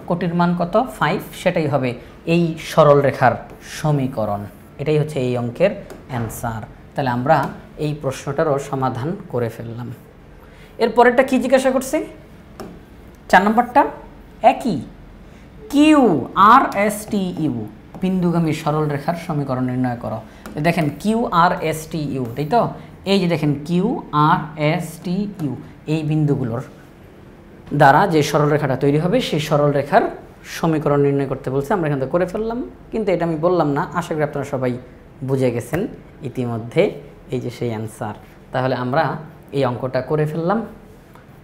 কোটির মান কত? 5, সেটাই হবে এই সরল রেখার সমীকরণ। এটাই হচ্ছে এই অঙ্কের অ্যান্সার। তাহলে আমরা এই প্রশ্নটারও সমাধান করে ফেললাম। এর পরেরটা কি জিজ্ঞাসা করছে? 4 নম্বরটা একই, Q R S T U বিন্দুগামী সরল রেখার সমীকরণ নির্ণয় করো। দেখেন Q R S T U, তাই তো? এই যে দেখেন Q R S T U, এই বিন্দুগুলোর দ্বারা যে সরল রেখাটা তৈরি হবে সেই সরল রেখার সমীকরণ নির্ণয় করতে বলছে। আমরা এখান থেকে করে ফেললাম, কিন্তু এটা আমি বললাম না, আশা করি আপনারা সবাই বুঝে গেছেন ইতিমধ্যে। এই যে সেই অ্যান্সার। তাহলে আমরা এই অঙ্কটা করে ফেললাম।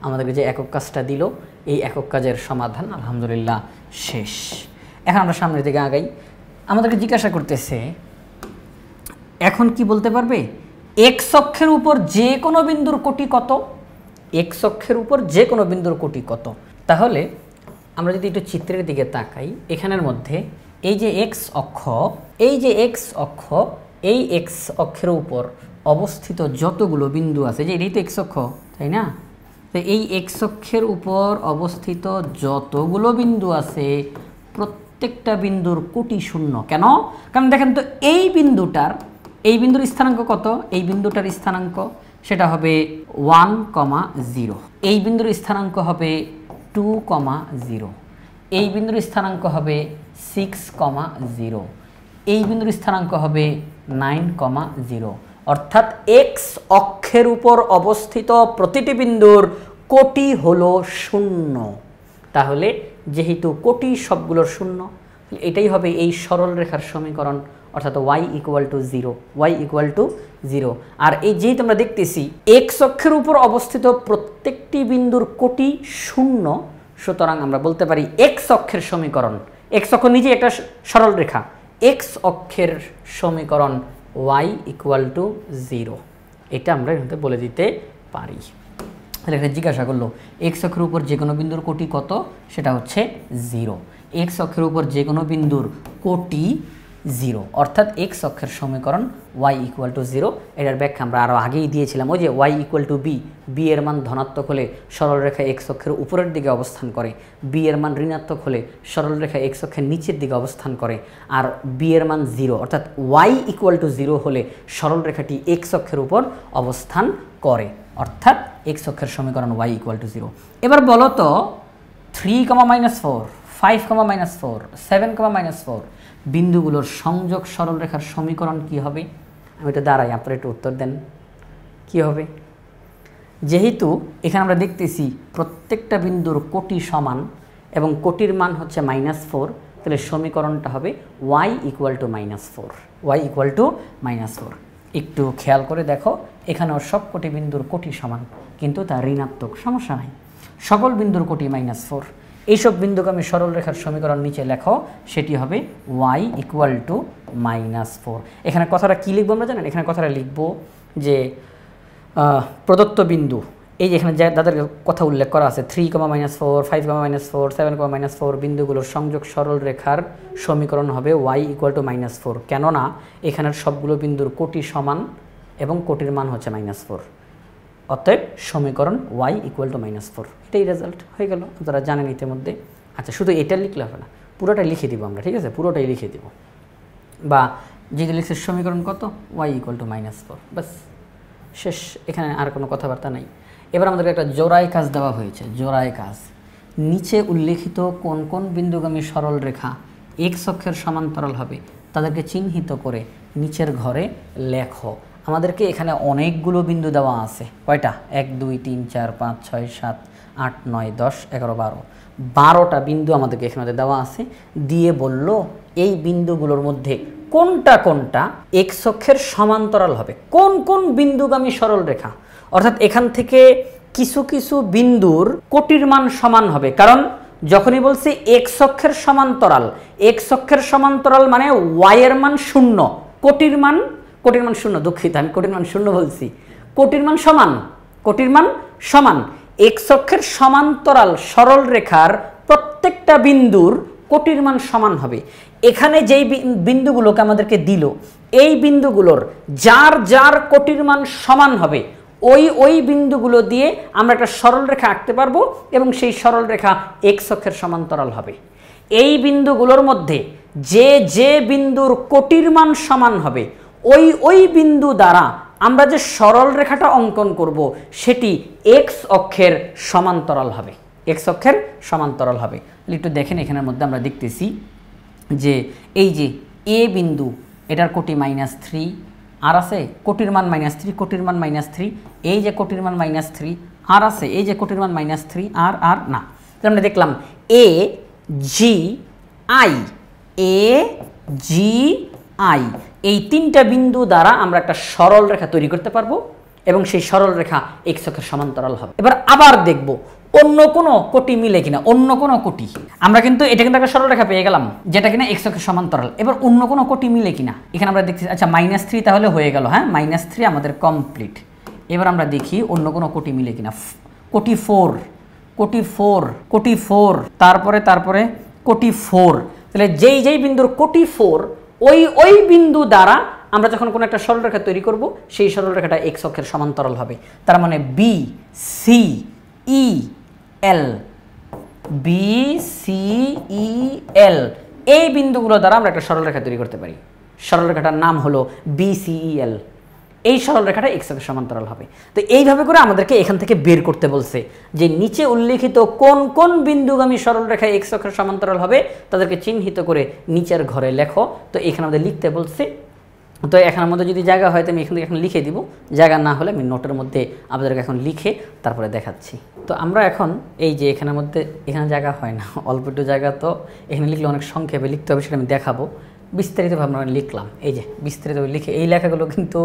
আমাদেরকে যে একক কাজটা দিল, এই একক কাজের সমাধান আলহামদুলিল্লাহ শেষ। এখন আমরা সামনের দিকে আগাই। আমাদেরকে জিজ্ঞাসা করতেছে এখন কি বলতে পারবে? এক্স অক্ষের উপর যে কোনো বিন্দুর কোটি কত? এক্স অক্ষের উপর যে কোনো বিন্দুর কোটি কত? তাহলে আমরা যদি একটু চিত্রের দিকে তাকাই, এখানের মধ্যে এই যে এক্স অক্ষ, এই যে এক্স অক্ষ, এই এক্স অক্ষের উপর অবস্থিত যতগুলো বিন্দু আছে, যে এটাই তো এক্স অক্ষ, তাই না? তো এই এক্স অক্ষের উপর অবস্থিত যতগুলো বিন্দু আছে প্রত্যেকটা বিন্দুর কোটি শূন্য। কেন? কারণ দেখেন তো এই বিন্দুর স্থানাঙ্ক কত? এই বিন্দুটার স্থানাঙ্ক সেটা হবে 1,0, এই বিন্দুর স্থানাঙ্ক হবে 2,0, এই বিন্দুর স্থানাঙ্ক হবে 6,0, এই বিন্দুর স্থানাঙ্ক হবে 9,0। অর্থাৎ এক্স অক্ষের উপর অবস্থিত প্রতিটি বিন্দুর কোটি হলো 0। তাহলে যেহেতু কোটি সবগুলোর 0, এটাই হবে এই সরল রেখার সমীকরণ, অর্থাৎ y = 0। আর এই যেহেতু আমরা দেখতেছি এক্স অক্ষের উপর অবস্থিত প্রত্যেকটি বিন্দুর কোটি 0, সুতরাং আমরা বলতে পারি এক্স অক্ষের সমীকরণ, এক্স অক্ষ নিজে একটা সরল রেখা, এক্স অক্ষের সমীকরণ y = 0। এটা আমরা এখানে বলে দিতে পারি। তাহলে এখানে জিজ্ঞাসা করলো এক্স অক্ষের উপর যে কোনো বিন্দুর কোটি কত? সেটা হচ্ছে 0। এক্স অক্ষের উপর যে কোনো বিন্দুর কোটি 0, অর্থাৎ এক্স অক্ষের সমীকরণ y = 0। এটার ব্যাখ্যা আমরা আরও আগেই দিয়েছিলাম। ওই যে y = b, b এর মান ধনাত্মক হলে সরলরেখা এক্স অক্ষের উপরের দিকে অবস্থান করে, b এর মান ঋণাত্মক হলে সরলরেখা এক্স অক্ষের নিচের দিকে অবস্থান করে, আর b এর মান 0 অর্থাৎ y = 0 হলে সরলরেখাটি এক্স অক্ষের উপর অবস্থান করে, অর্থাৎ এক্স অক্ষের সমীকরণ y = 0। এবার বলো তো 3,-4, 5,-4, 7,-4 বিন্দুগুলোর সংযোগ সরলরেখার সমীকরণ কি হবে? আমি এটা দাঁড়াই, আপনারা একটু উত্তর দেন কি হবে। যেহেতু এখানে আমরা দেখতেছি প্রত্যেকটা বিন্দুর কোটি সমান এবং কোটির মান হচ্ছে -4, তাহলে সমীকরণটা হবে y = -4, y = -4। একটু খেয়াল করে দেখো, এখানেও সব কোটি বিন্দুর কোটি সমান, কিন্তু তা ঋণাত্মক, সমস্যা নাই। সকল বিন্দুর কোটি -4। এইসব বিন্দুগামী সরলরেখার সমীকরণ নিচে লেখো, সেটি হবে y = -4। এখানে কথাটা কী লিখবো আমরা জানেন? এখানে কথাটা লিখবো যে প্রদত্ত বিন্দু, এই যে এখানে যাদের কথা উল্লেখ করা আছে 3,-4, 5,-4, 7,-4 বিন্দুগুলোর সংযোগ সরলরেখার সমীকরণ হবে y = -4। কেননা এখানের সবগুলো বিন্দুর কোটি সমান এবং কোটির মান হচ্ছে -4, অতএব সমীকরণ y = -4। এটাই রেজাল্ট হয়ে গেল, আপনারা জানেন ইতিমধ্যে। আচ্ছা, শুধু এটা লিখলে হবে না, পুরোটাই লিখে দিব আমরা, ঠিক আছে? পুরোটাই লিখে দিব, বা যেটা লিখছে সমীকরণ কত? y = -4, বাস শেষ। এখানে আর কোনো কথাবার্তা নাই। এবার আমাদেরকে একটা জোড়ায় কাজ দেওয়া হয়েছে। জোড়ায় কাজ, নিচে উল্লেখিত কোন কোন বিন্দুগামী সরল রেখা এক্স অক্ষের সমান্তরাল হবে তাদেরকে চিহ্নিত করে নিচের ঘরে লেখো। আমাদেরকে এখানে অনেকগুলো বিন্দু দেওয়া আছে, কয়টা? 1 2 3 4 5 6 7 8 9 10 11 12, 12টা বিন্দু আমাদেরকে এখানে দেওয়া আছে। দিয়ে বলল এই বিন্দুগুলোর মধ্যে কোনটা কোনটা এক্স অক্ষের সমান্তরাল হবে, কোন কোন বিন্দুগামী সরল রেখা। অর্থাৎ এখান থেকে কিছু কিছু বিন্দুর কোটির মান সমান হবে, কারণ যখনই বলছি এক্স অক্ষের সমান্তরাল, এক্স অক্ষের সমান্তরাল মানে ওয়াই এর মান 0, কোটির মান শূন্য, দুঃখিত আমি কোটির মান 0 বলছি, কোটির মান সমান, কোটির মান সমান। এক্স অক্ষের সমান্তরাল সরল রেখার প্রত্যেকটা বিন্দুর কোটির মান সমান হবে। এখানে যেই বিন্দুগুলোকে আমাদেরকে দিল, এই বিন্দুগুলোর যার যার কোটির মান সমান হবে, ওই বিন্দুগুলো দিয়ে আমরা একটা সরল রেখা আঁকতে পারবো এবং সেই সরল রেখা এক্স অক্ষের সমান্তরাল হবে। এই বিন্দুগুলোর মধ্যে যে যে বিন্দুর কোটির মান সমান হবে, ওই বিন্দু দ্বারা আমরা যে সরল রেখাটা অঙ্কন করব সেটি এক্স অক্ষের সমান্তরাল হবে, এক্স অক্ষের সমান্তরাল হবে। একটু দেখেন এখানের মধ্যে আমরা দেখতেছি যে এই যে এ বিন্দু, এটার কোটি -3, আর আছে কোটির মান -3, কোটির মান -3, এই যে কোটির মান -3, আর আছে এই যে কোটির মান -3, আর না। আমরা দেখলাম এ জি আই, এই তিনটা বিন্দু দ্বারা আমরা একটা সরল রেখা তৈরি করতে পারবো এবং সেই সরল রেখা এক্স অক্ষের সমান্তরাল হবে। এবার আবার দেখব অন্য কোনো কোটি মিলে কিনা, অন্য কোনো কোটি, আমরা কিন্তু এটা কিন্তু একটা সরল রেখা পেয়ে গেলাম যেটা কিনা এক্স অক্ষের সমান্তরাল। এবার অন্য কোনো কোটি মিলে কিনা, এখানে আমরা দেখছি আচ্ছা -3 তাহলে হয়ে গেল, হ্যাঁ -3 আমাদের কমপ্লিট। এবার আমরা দেখি অন্য কোনো কোটি মিলে কিনা, কোটি 4, তারপরে কোটি 4, তাহলে যেই বিন্দুর কোটি 4, ওই বিন্দু দ্বারা আমরা যখন কোনো একটা সরল রেখা তৈরি করব সেই সরল রেখাটা এক্স অক্ষের সমান্তরাল হবে। তার মানে বি সি ই এল, এই বিন্দুগুলো দ্বারা আমরা একটা সরল রেখা তৈরি করতে পারি। সরল রেখাটার নাম হলো BCEL। এই সরল রেখাটা এক্স অক্ষের সমান্তরাল হবে। তো এইভাবে করে আমাদেরকে এখান থেকে বের করতে বলছে যে নিচে উল্লেখিত কোন কোন বিন্দুগামী সরল রেখা এক্স অক্ষের সমান্তরাল হবে তাদেরকে চিহ্নিত করে নিচের ঘরে লেখো। তো এখানে আমাদের লিখতে বলছে। তো এখানের মধ্যে যদি জায়গা হয় তো আমি এখান থেকে এখন লিখে দিব, জায়গা না হলে আমি নোটের মধ্যে আপনাদেরকে এখন লিখে তারপরে দেখাচ্ছি। তো আমরা এখন এই যে এখানের মধ্যে, এখানে জায়গা হয় না, অল্প একটু জায়গা, তো এখানে লিখলে অনেক সংক্ষেপে লিখতে হবে, সেটা আমি দেখাবো। বিস্তারিতভাবে আমরা লিখলাম, এই যে বিস্তারিতভাবে লিখে এই লেখাগুলো কিন্তু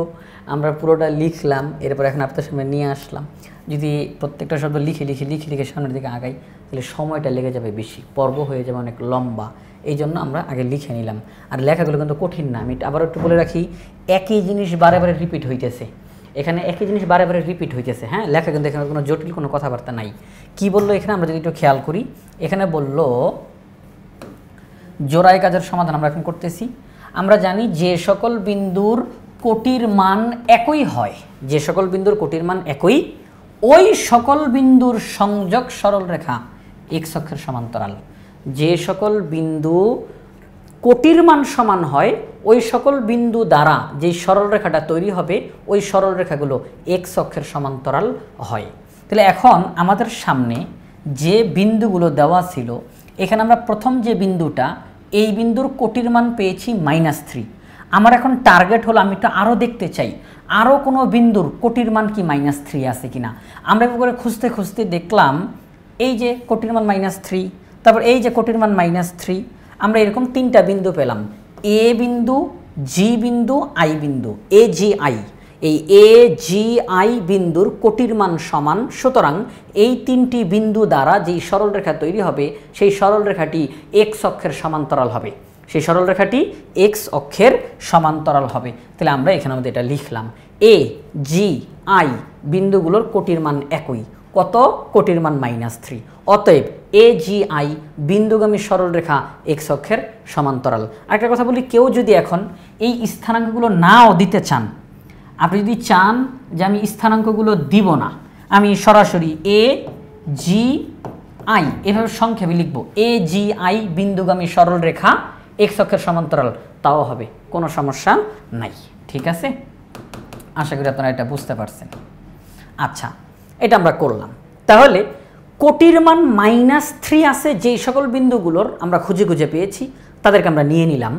আমরা পুরোটা লিখলাম, এরপর এখন আপনার সামনে নিয়ে আসলাম। যদি প্রত্যেকটা শব্দ লিখে সামনের দিকে আগাই তাহলে সময়টা লেগে যাবে বেশি, পর্ব হয়ে যাবে অনেক লম্বা। এই জন্য আমরা আগে লিখে নিলাম। আর লেখাগুলো কিন্তু কঠিন না, আমি আবার একটু বলে রাখি, একই জিনিস বারে বারে রিপিট হইতেছে, এখানে একই জিনিস বারে বারে রিপিট হইতেছে। হ্যাঁ, লেখা কিন্তু এখানে কোনো জটিল কোনো কথাবার্তা নাই। কি বললো এখানে আমরা যদি একটু খেয়াল করি, এখানে বললো জোড়াই কাজের সমাধান আমরা এখন করতেছি। আমরা জানি যে সকল বিন্দুর কোটির মান একই হয়, যে সকল বিন্দুর কোটির মান একই, ওই সকল বিন্দুর সংযোগ সরল রেখা এক্স অক্ষের সমান্তরাল। যে সকল বিন্দু কোটির মান সমান হয় ওই সকল বিন্দু দ্বারা যেই সরল রেখাটা তৈরি হবে ওই সরল রেখাগুলো এক্স অক্ষের সমান্তরাল হয়। তাহলে এখন আমাদের সামনে যে বিন্দুগুলো দেওয়া ছিল, এখানে আমরা প্রথম যে বিন্দুটা, এই বিন্দুর কোটির মান পেয়েছি -3। আমার এখন টার্গেট হলো আমি তো আরও দেখতে চাই আরও কোনো বিন্দুর কোটির মান কি -3 আছে কিনা। আমরা এভাবে খুঁজতে খুঁজতে দেখলাম এই যে কোটির মান -3, তারপর এই যে কোটির মান -3, আমরা এরকম তিনটা বিন্দু পেলাম, এ বিন্দু, জি বিন্দু, আই বিন্দু, এ জি আই। এই এ জি আই বিন্দুর কোটির মান সমান, সুতরাং এই তিনটি বিন্দু দ্বারা যেই সরল রেখা তৈরি হবে সেই সরল রেখাটি এক্স অক্ষের সমান্তরাল হবে, সেই সরল রেখাটি এক্স অক্ষের সমান্তরাল হবে। তাহলে আমরা এখানে আমাদের এটা লিখলাম, এ জি আই বিন্দুগুলোর কোটির মান একই, কত? কোটির মান -3। অতএব এ জি আই বিন্দুগামী সরল রেখা এক্স অক্ষের সমান্তরাল। আরেকটা কথা বলি, কেউ যদি এখন এই স্থানাঙ্কগুলো নাও দিতে চান, আপনি যদি চান যে আমি স্থানাঙ্কগুলো দিব না, আমি সরাসরি এ জি আই এভাবে সংক্ষেপে লিখব, এ জি আই বিন্দুগামী সরল রেখা এক্স অক্ষের সমান্তরাল, তাও হবে, কোনো সমস্যা নাই। ঠিক আছে, আশা করি আপনারা এটা বুঝতে পারছেন। আচ্ছা, এটা আমরা করলাম। তাহলে কোটির মান -3 আছে যেই সকল বিন্দুগুলোর আমরা খুঁজে খুঁজে পেয়েছি তাদেরকে আমরা নিয়ে নিলাম,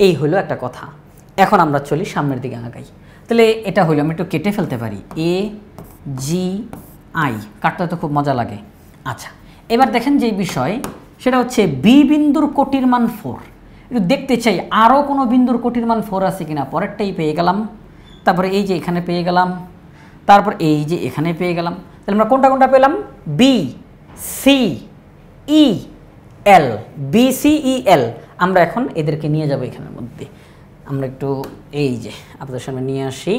এই হলো একটা কথা। এখন আমরা চলি সামনের দিকে আগাই। তাহলে এটা হইলো, আমি একটু কেটে ফেলতে পারি, এ জি আই, কাটতে তো খুব মজা লাগে। আচ্ছা, এবার দেখেন যে বিষয় সেটা হচ্ছে বি বিন্দুর কোটির মান 4। একটু দেখতে চাই আরও কোনো বিন্দুর কোটির মান 4 আছে কিনা। পরেরটাই পেয়ে গেলাম, তারপরে এই যে এখানে পেয়ে গেলাম, তারপর এই যে এখানে পেয়ে গেলাম। তাহলে আমরা কোনটা কোনটা পেলাম? বি সি ই এল, বি সি ই এল। আমরা এখন এদেরকে নিয়ে যাব এখানের মধ্যে। আমরা একটু এই যে আপনাদের সামনে নিয়ে আসি।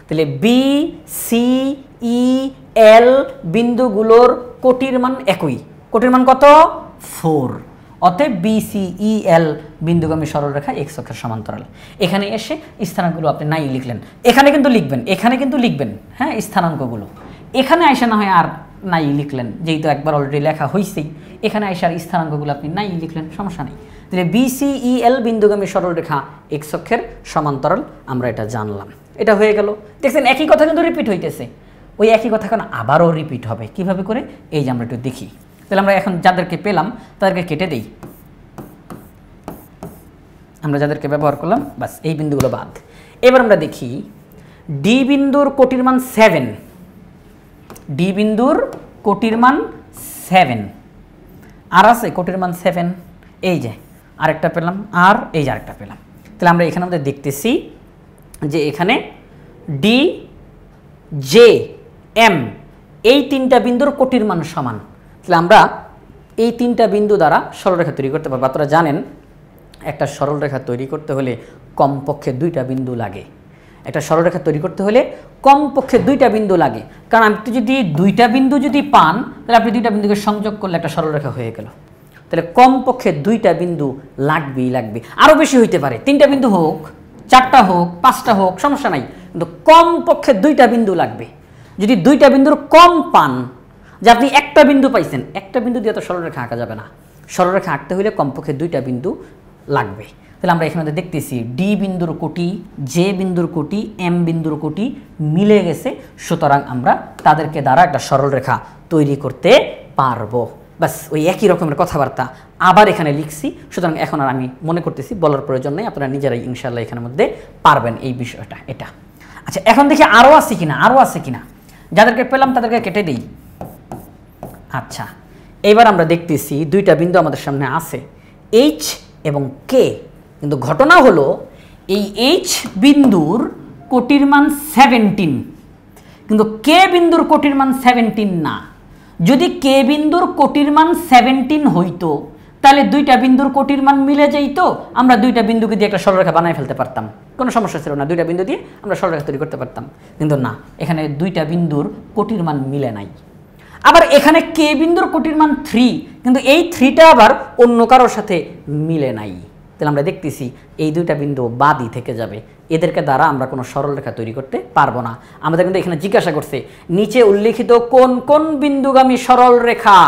তাহলে বি সি ই এল বিন্দুগুলোর কোটির মান একই। কোটির মান কত? 4। অতএব বি সি ই এল বিন্দুগামী সরলরেখা এক্স অক্ষের সমান্তরাল। এখানে এসে স্থানাঙ্কগুলো আপনি নাই লিখলেন, এখানে কিন্তু লিখবেন, এখানে কিন্তু লিখবেন, হ্যাঁ, স্থানাঙ্কগুলো। এখানে আইসা না হয় আর নাই লিখলেন, যেহেতু একবার অলরেডি লেখা হয়েছেই, এখানে আইসার স্থানাঙ্কগুলো আপনি নাই লিখলেন, সমস্যা নেই। তাহলে বি সি ই এল বিন্দুগামী সরলরেখা এক্স অক্ষের সমান্তরাল, আমরা এটা জানলাম। এটা হয়ে গেল। দেখছেন একই কথা কিন্তু রিপিট হইতেছে, ওই একই কথা এখন আবারও রিপিট হবে। কিভাবে করে? এই যে আমরা একটু দেখি। তাহলে আমরা এখন যাদেরকে পেলাম তাদেরকে কেটে দেই। আমরা যাদেরকে ব্যবহার করলাম বাস এই বিন্দুগুলো বাদ। এবার আমরা দেখি ডি বিন্দুর কোটির মান 7। ডি বিন্দুর কোটির মান 7 আর আছে কোটির মান 7, এই যে আরেকটা পেলাম, আর এই যে আরেকটা পেলাম। তাহলে আমরা এখানে আমাদের দেখতেছি যে এখানে ডি জে এম এই তিনটা বিন্দুর কোটির মান সমান। তাহলে আমরা এই তিনটা বিন্দু দ্বারা সরলরেখা তৈরি করতে পারবো। আপনারা জানেন একটা সরলরেখা তৈরি করতে হলে কমপক্ষে 2টা বিন্দু লাগে। একটা সরলরেখা তৈরি করতে হলে কমপক্ষে 2টা বিন্দু লাগে, কারণ আপনি যদি 2টা বিন্দু যদি পান তাহলে আপনি 2টা বিন্দুকে সংযোগ করলে একটা সরলরেখা হয়ে গেল। তাহলে কমপক্ষে 2টা বিন্দু লাগবেই লাগবে, আরও বেশি হইতে পারে, 3টা বিন্দু হোক, 4টা হোক, 5টা হোক, সমস্যা নাই, কিন্তু কমপক্ষে 2টা বিন্দু লাগবে। যদি 2টা বিন্দুর কম পান, যে আপনি একটা বিন্দু পাইছেন, একটা বিন্দু দিয়ে তো সরলরেখা আঁকা যাবে না। সরলরেখা আঁকতে হলে কমপক্ষে 2টা বিন্দু লাগবে। তাহলে আমরা এখানে দেখতেছি ডি বিন্দুর কোটি, জে বিন্দুর কোটি, এম বিন্দুর কোটি মিলে গেছে, সুতরাং আমরা তাদেরকে দ্বারা একটা সরলরেখা তৈরি করতে পারবো। বাস ওই একই রকমের কথাবার্তা আবার এখানে লিখছি, সুতরাং এখন আর আমি মনে করতেছি বলার প্রয়োজন নেই, আপনারা নিজেরাই ইনশাল্লাহ এখানের মধ্যে পারবেন এই বিষয়টা। এটা আচ্ছা, এখন দেখি আরও আছে কিনা, আরও আছে কিনা। যাদেরকে পেলাম তাদেরকে কেটে দিই। আচ্ছা, এবার আমরা দেখতেছি 2টা বিন্দু আমাদের সামনে আছে, এইচ এবং কে। কিন্তু ঘটনা হলো এই এইচ বিন্দুর কোটির মান 17, কিন্তু কে বিন্দুর কোটির মান 17 না। যদি কে বিন্দুর কোটির মান 17 হইতো তাহলে 2টা বিন্দুর কোটির মান মিলে যাইতো, আমরা 2টা বিন্দুকে দিয়ে একটা সরলরেখা বানাই ফেলতে পারতাম, কোনো সমস্যা ছিল না, 2টা বিন্দু দিয়ে আমরা সরলরেখা তৈরি করতে পারতাম। কিন্তু না, এখানে 2টা বিন্দুর কোটির মান মিলে নাই। আবার এখানে কে বিন্দুর কোটির মান 3, কিন্তু এই 3টা আবার অন্য কারোর সাথে মিলে নাই। তাহলে আমরা দেখতেছি এই 2টা বিন্দু বাদই থেকে যাবে, এদেরকে দ্বারা আমরা কোনো সরলরেখা তৈরি করতে পারবো না। আমাদের কিন্তু এখানে জিজ্ঞাসা করছে নিচে উল্লিখিত কোন কোন বিন্দুগামী সরলরেখা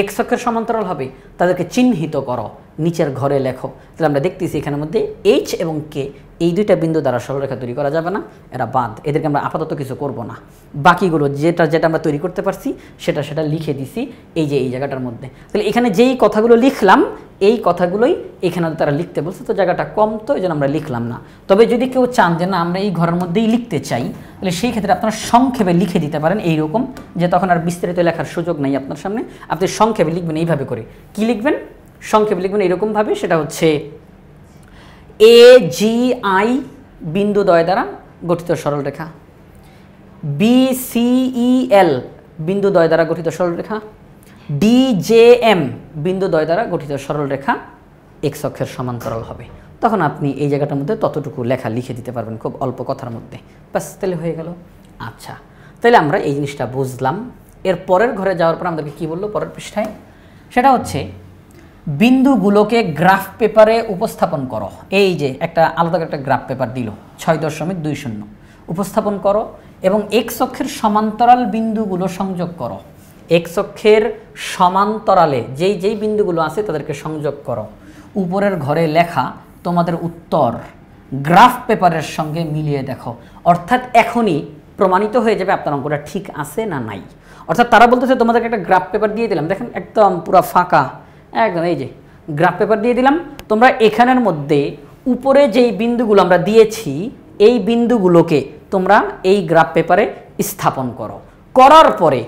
এক্স অক্ষের সমান্তরাল হবে তাদেরকে চিহ্নিত করো, নিচের ঘরে লেখো। তাহলে আমরা দেখতেছি এখানের মধ্যে এইচ এবং কে এই 2টা বিন্দু দ্বারা সরলরেখা তৈরি করা যাবে না, এরা বাদ, এদেরকে আমরা আপাতত কিছু করব না। বাকিগুলো যেটা যেটা আমরা তৈরি করতে পারছি সেটা সেটা লিখে দিছি এই যে এই জায়গাটার মধ্যে। তাহলে এখানে যেই কথাগুলো লিখলাম এই কথাগুলোই এখানে তারা লিখতে বলছে, তো জায়গাটা কম, তো এই জন্য আমরা লিখলাম না। তবে যদি কেউ চান যে না আমরা এই ঘরের মধ্যেই লিখতে চাই, তাহলে সেই ক্ষেত্রে আপনারা সংক্ষেপে লিখে দিতে পারেন এইরকম, যে তখন আর বিস্তারিত লেখার সুযোগ নেই আপনার সামনে, আপনি সংক্ষেপে লিখবেন এইভাবে করে। কি লিখবেন? সংক্ষেপে লিখবেন এরকমভাবে, সেটা হচ্ছে এ জি আই বিন্দুদ্বয় দ্বারা গঠিত সরলরেখা, বি সি ই এল বিন্দুদ্বয় দ্বারা গঠিত সরলরেখা, ডি জে এম বিন্দুদ্বয় দ্বারা গঠিত সরলরেখা এক্স অক্ষের সমান্তরাল হবে। তখন আপনি এই জায়গাটার মধ্যে ততটুকু লেখা লিখে দিতে পারবেন খুব অল্প কথার মধ্যে, ব্যাস তাহলে হয়ে গেল। আচ্ছা, তাহলে আমরা এই জিনিসটা বুঝলাম। এর পরের ঘরে যাওয়ার পর আমাদেরকে কী বললো পরের পৃষ্ঠায়, সেটা হচ্ছে বিন্দুগুলোকে গ্রাফ পেপারে উপস্থাপন করো। এই যে একটা আলাদা একটা গ্রাফ পেপার দিল 6.20 উপস্থাপন করো এবং এক্স অক্ষের সমান্তরাল বিন্দুগুলো সংযোগ করো। এক্স অক্ষের সমান্তরালে যেই যেই বিন্দুগুলো আছে তাদেরকে সংযোগ করো। উপরের ঘরে লেখা তোমাদের উত্তর গ্রাফ পেপারের সঙ্গে মিলিয়ে দেখো। অর্থাৎ এখনই প্রমাণিত হয়ে যাবে আপনার অঙ্কটা ঠিক আছে না নাই। অর্থাৎ তারা বলতেছে তোমাদেরকে একটা গ্রাফ পেপার দিয়ে দিলাম, দেখেন একদম পুরো ফাঁকা, একদম এই যে গ্রাফ পেপার দিয়ে দিলাম, তোমরা এখানের মধ্যে উপরে যেই বিন্দুগুলো আমরা দিয়েছি এই বিন্দুগুলোকে তোমরা এই গ্রাফ পেপারে স্থাপন করো। করার পরে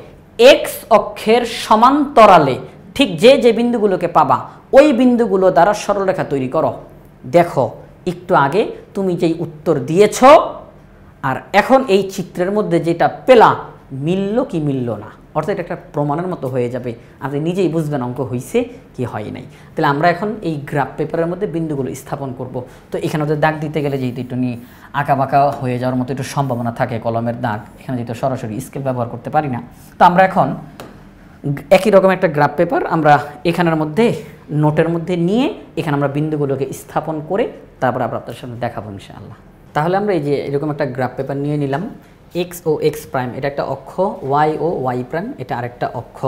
এক্স অক্ষের সমান্তরালে ঠিক যে যে বিন্দুগুলোকে পাবা ওই বিন্দুগুলো দ্বারা সরলরেখা তৈরি করো। দেখো একটু আগে তুমি যেই উত্তর দিয়েছ আর এখন এই চিত্রের মধ্যে যেটা পেলা মিলল কি মিলল না, অর্থাৎ এটা একটা প্রমাণের মতো হয়ে যাবে, আপনি নিজেই বুঝবেন অঙ্ক হয়েছে কি হয় নাই। তাহলে আমরা এখন এই গ্রাফ পেপারের মধ্যে বিন্দুগুলো স্থাপন করব। তো এখানে ওদের দাগ দিতে গেলে যেহেতু একটু নিয়ে আঁকা বাঁকা হয়ে যাওয়ার মতো একটু সম্ভাবনা থাকে কলমের দাগ, এখানে যেহেতু সরাসরি স্কেল ব্যবহার করতে পারি না, তো আমরা এখন একই রকম একটা গ্রাফ পেপার আমরা এখানের মধ্যে নোটের মধ্যে নিয়ে এখানে আমরা বিন্দুগুলোকে স্থাপন করে তারপর আমরা আপনার সামনে দেখাবো ইনশাআল্লাহ। তাহলে আমরা এই যে এরকম একটা গ্রাফ পেপার নিয়ে নিলাম, এক্স ও এক্স প্রাইম এটা একটা অক্ষ, ওয়াই ও ওয়াই প্রাইম এটা আরেকটা অক্ষ।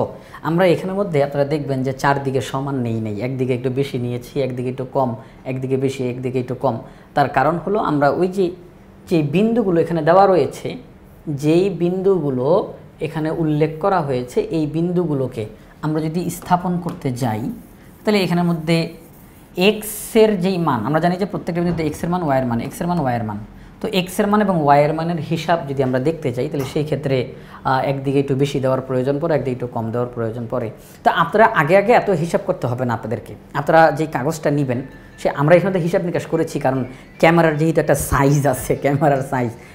আমরা এখানের মধ্যে আপনারা দেখবেন যে চারদিকে সমান নেই, একদিকে একটু বেশি নিয়েছি, একদিকে একটু কম, একদিকে বেশি একদিকে একটু কম। তার কারণ হলো আমরা ওই যে বিন্দুগুলো এখানে দেওয়া রয়েছে, যেই বিন্দুগুলো এখানে উল্লেখ করা হয়েছে এই বিন্দুগুলোকে আমরা যদি স্থাপন করতে যাই তাহলে এখানের মধ্যে এক্সের যেই মান আমরা জানি যে প্রত্যেকটা বিন্দুতে এক্সের মান ওয়াইয়ের মান, এক্সের মান ওয়াইয়ের মান। তো এক্সের মান এবং ওয়াইয়ের মানের হিসাব যদি আমরা দেখতে চাই তাহলে সেই ক্ষেত্রে একদিকে একটু বেশি দেওয়ার প্রয়োজন পড়ে, একদিকে একটু কম দেওয়ার প্রয়োজন পড়ে। তো আপনারা আগে এত হিসাব করতে হবে না আপনাদেরকে। আপনারা যে কাগজটা নেবেন সে আমরা এখানে হিসাব নিকাশ করেছি, কারণ ক্যামেরার যেহেতু একটা সাইজ আছে,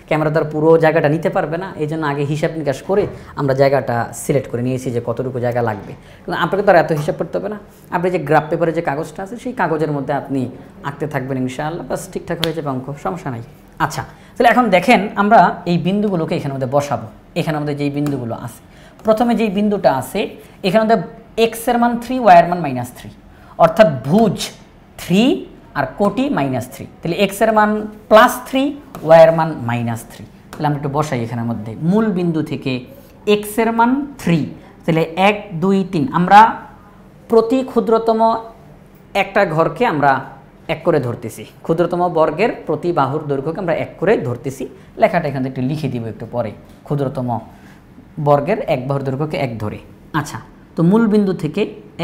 ক্যামেরা তার পুরো জায়গাটা নিতে পারবে না, এই জন্য আগে হিসাব নিকাশ করে আমরা জায়গাটা সিলেক্ট করে নিয়েছি যে কতটুকু জায়গা লাগবে। কিন্তু আপনাকে তো আর এত হিসাব করতে হবে না, আপনি যে গ্রাফ পেপারে যে কাগজটা আছে সেই কাগজের মধ্যে আপনি আঁকতে থাকবেন ইনশাআল্লাহ, বাস ঠিকঠাক হয়ে যাবে অঙ্ক, সমস্যা নাই। আচ্ছা, তাহলে এখন দেখেন আমরা এই বিন্দুগুলোকে এখানের মধ্যে বসাবো। এখানের মধ্যে যেই বিন্দুগুলো আছে, প্রথমে যেই বিন্দুটা আছে এখানের মধ্যে এক্সের মান 3, ওয়াইয়ের মান -3, অর্থাৎ ভুজ 3 আর কোটি -3, তাহলে এক্সের মান +3, ওয়াইয়ের মান -3। তাহলে আমরা একটু বসাই এখানের মধ্যে মূল বিন্দু থেকে এক্সের মান 3, তাহলে 1 2 3 আমরা প্রতি ক্ষুদ্রতম একটা ঘরকে আমরা 1 করে ধরতেছি, ক্ষুদ্রতম বর্গের প্রতি বাহুর দৈর্ঘ্যকে আমরা 1 করে ধরতেছি। লেখাটা এখানে একটু লিখে দিব একটু পরে, ক্ষুদ্রতম বর্গের 1 বাহুর দৈর্ঘ্যকে 1 ধরে। আচ্ছা, তো মূল বিন্দু থেকে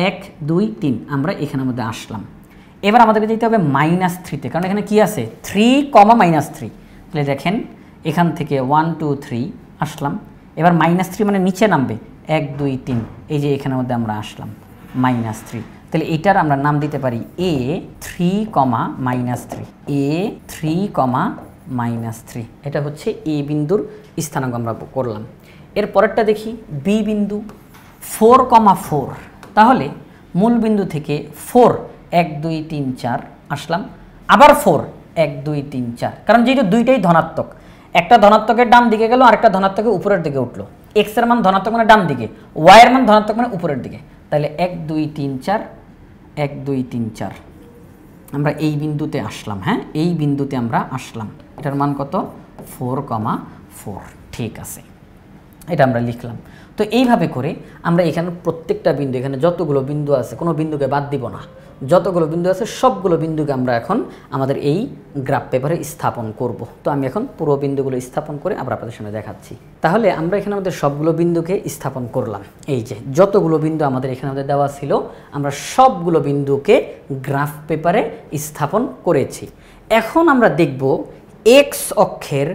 1 2 3 আমরা এখানের মধ্যে আসলাম। এবার আমাদেরকে যেতে হবে -3-তে, কারণ এখানে কি আছে 3, -3। তাহলে দেখেন এখান থেকে 1 2 3 আসলাম। এবার -3 মানে নিচে নামবে, 1 2 3, এই যে এখানের মধ্যে আমরা আসলাম -3। তাহলে এটার আমরা নাম দিতে পারি A3, -3, A3, -3। এটা হচ্ছে এ বিন্দুর স্থানাঙ্ক আমরা করলাম। এর পরেরটা দেখি বি বিন্দু 4, 4। তাহলে মূল বিন্দু থেকে 4 1 2 3 4 আসলাম, আবার 4 1 2 3 4, কারণ যেহেতু দুইটাই ধনাত্মক, একটা ধনাত্মকের ডান দিকে গেল, আরেকটা ধনাত্মকের উপরের দিকে উঠলো। এক্স এর মান ধনাত্মক মানে ডান দিকে, ওয়াই এর মান ধনাত্মক মানে উপরের দিকে। তাহলে 1 2 3 4 1 2 3 4 আমরা এই বিন্দুতে আসলাম। হ্যাঁ, এই বিন্দুতে আমরা আসলাম। এটার মান কত 4, 4। ঠিক আছে, এটা আমরা লিখলাম। তো এইভাবে করে আমরা এখানে প্রত্যেকটা বিন্দু, এখানে যতগুলো বিন্দু আছে কোনো বিন্দুকে বাদ দিব না, যতগুলো বিন্দু আছে সবগুলো বিন্দুকে আমরা এখন আমাদের এই গ্রাফ পেপারে স্থাপন করব। তো আমি এখন পুরো বিন্দুগুলো স্থাপন করে আবার আপনাদের সামনে দেখাচ্ছি। তাহলে আমরা এখানে আমাদের সবগুলো বিন্দুকে স্থাপন করলাম। এই যে যতগুলো বিন্দু আমাদের এখানে আমাদের দেওয়া ছিল আমরা সবগুলো বিন্দুকে গ্রাফ পেপারে স্থাপন করেছি। এখন আমরা দেখব এক্স অক্ষের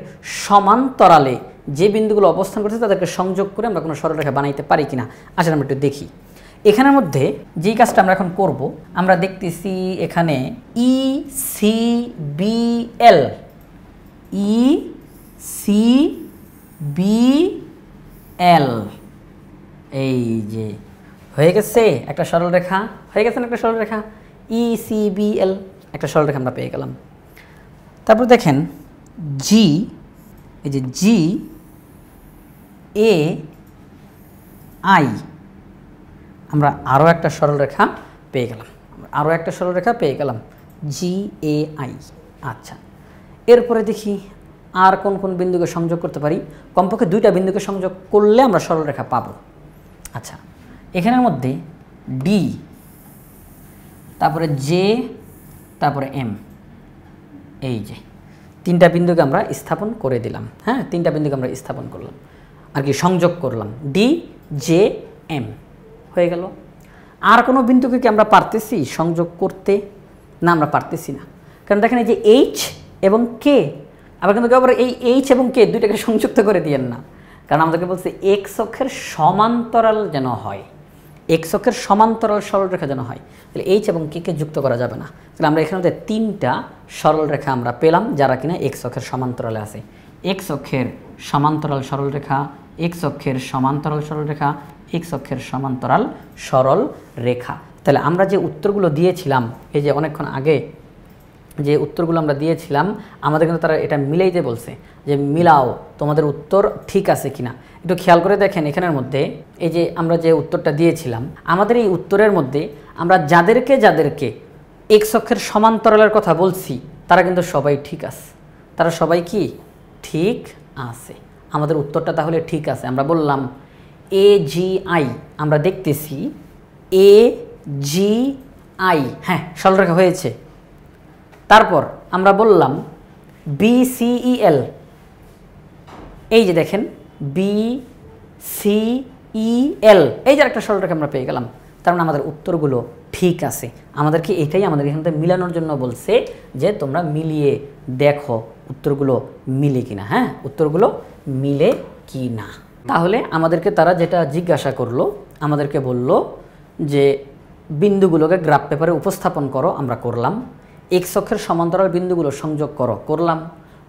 সমান্তরালে যে বিন্দুগুলো অবস্থান করছে তাদেরকে সংযোগ করে আমরা কোনো সরলরেখা বানাইতে পারি কিনা। আসলে আমরা একটু দেখি। এখানের মধ্যে যেই কাজটা আমরা এখন করব, আমরা দেখতেছি এখানে ECBL, ECBL, এই যে হয়ে গেছে একটা সরলরেখা, হয়ে গেছে একটা সরলরেখা ECBL, একটা সরলরেখা আমরা পেয়ে গেলাম। তারপর দেখেন G, এই যে GAI, আমরা আরও একটা সরলরেখা পেয়ে গেলাম, GAI। আচ্ছা, এরপরে দেখি আর কোন কোন বিন্দুকে সংযোগ করতে পারি। কমপক্ষে 2টা বিন্দুকে সংযোগ করলে আমরা সরলরেখা পাবো। আচ্ছা, এখানের মধ্যে D, তারপরে J, তারপরে M, এই যে 3টা বিন্দুকে আমরা স্থাপন করে দিলাম। হ্যাঁ, 3টা বিন্দুকে আমরা স্থাপন করলাম আর কি সংযোগ করলাম, D J M হয়ে গেল। আর কোনো বিন্দুকে কি আমরা পারতেছি সংযোগ করতে? না, আমরা পারতেছি না, কারণ দেখেন এই যে H এবং K আবার কিন্তু কেউ আবার এই এইচ এবং কে দুইটাকে সংযুক্ত করে দিয়েন না, কারণ আমাদেরকে বলছে এক্স অক্ষের সমান্তরাল যেন হয়, এক্স অক্ষের সমান্তরাল সরলরেখা যেন হয়, তাহলে এইচ এবং কে যুক্ত করা যাবে না। তাহলে আমরা এখানে তিনটা সরলরেখা আমরা পেলাম যারা কিনা এক্স অক্ষের সমান্তরালে আছে। এক্স অক্ষের সমান্তরাল সরলরেখা, এক্স অক্ষের সমান্তরাল সরলরেখা, এক্স অক্ষের সমান্তরাল সরল রেখা। তাহলে আমরা যে উত্তরগুলো দিয়েছিলাম, এই যে অনেকক্ষণ আগে যে উত্তরগুলো আমরা দিয়েছিলাম, আমাদের কিন্তু তারা এটা মিলাইতে বলছে যে মিলাও তোমাদের উত্তর ঠিক আছে কিনা। একটু খেয়াল করে দেখেন এখানের মধ্যে এই যে আমরা যে উত্তরটা দিয়েছিলাম, আমাদের এই উত্তরের মধ্যে আমরা যাদেরকে যাদেরকে এক্স অক্ষের সমান্তরালের কথা বলছি তারা কিন্তু সবাই ঠিক আছে, তারা সবাই কি ঠিক আছে। আমাদের উত্তরটা তাহলে ঠিক আছে। আমরা বললাম এ জি আই, আমরা দেখতেছি এ জি আই, হ্যাঁ সরলরেখা হয়েছে। তারপর আমরা বললাম BCEL, এই যে দেখেন BCEL, এই যে একটা সরলরেখা আমরা পেয়ে গেলাম। তার মানে আমাদের উত্তরগুলো ঠিক আছে। আমাদেরকে এটাই আমাদের এখান থেকে মিলানোর জন্য বলছে যে তোমরা মিলিয়ে দেখো উত্তরগুলো মিলে কিনা, হ্যাঁ উত্তরগুলো মিলে কি না। তাহলে আমাদেরকে তারা যেটা জিজ্ঞাসা করলো, আমাদেরকে বলল যে বিন্দুগুলোকে গ্রাফ পেপারে উপস্থাপন করো, আমরা করলাম। এক্স অক্ষের সমান্তরাল বিন্দুগুলো সংযোগ করো, করলাম।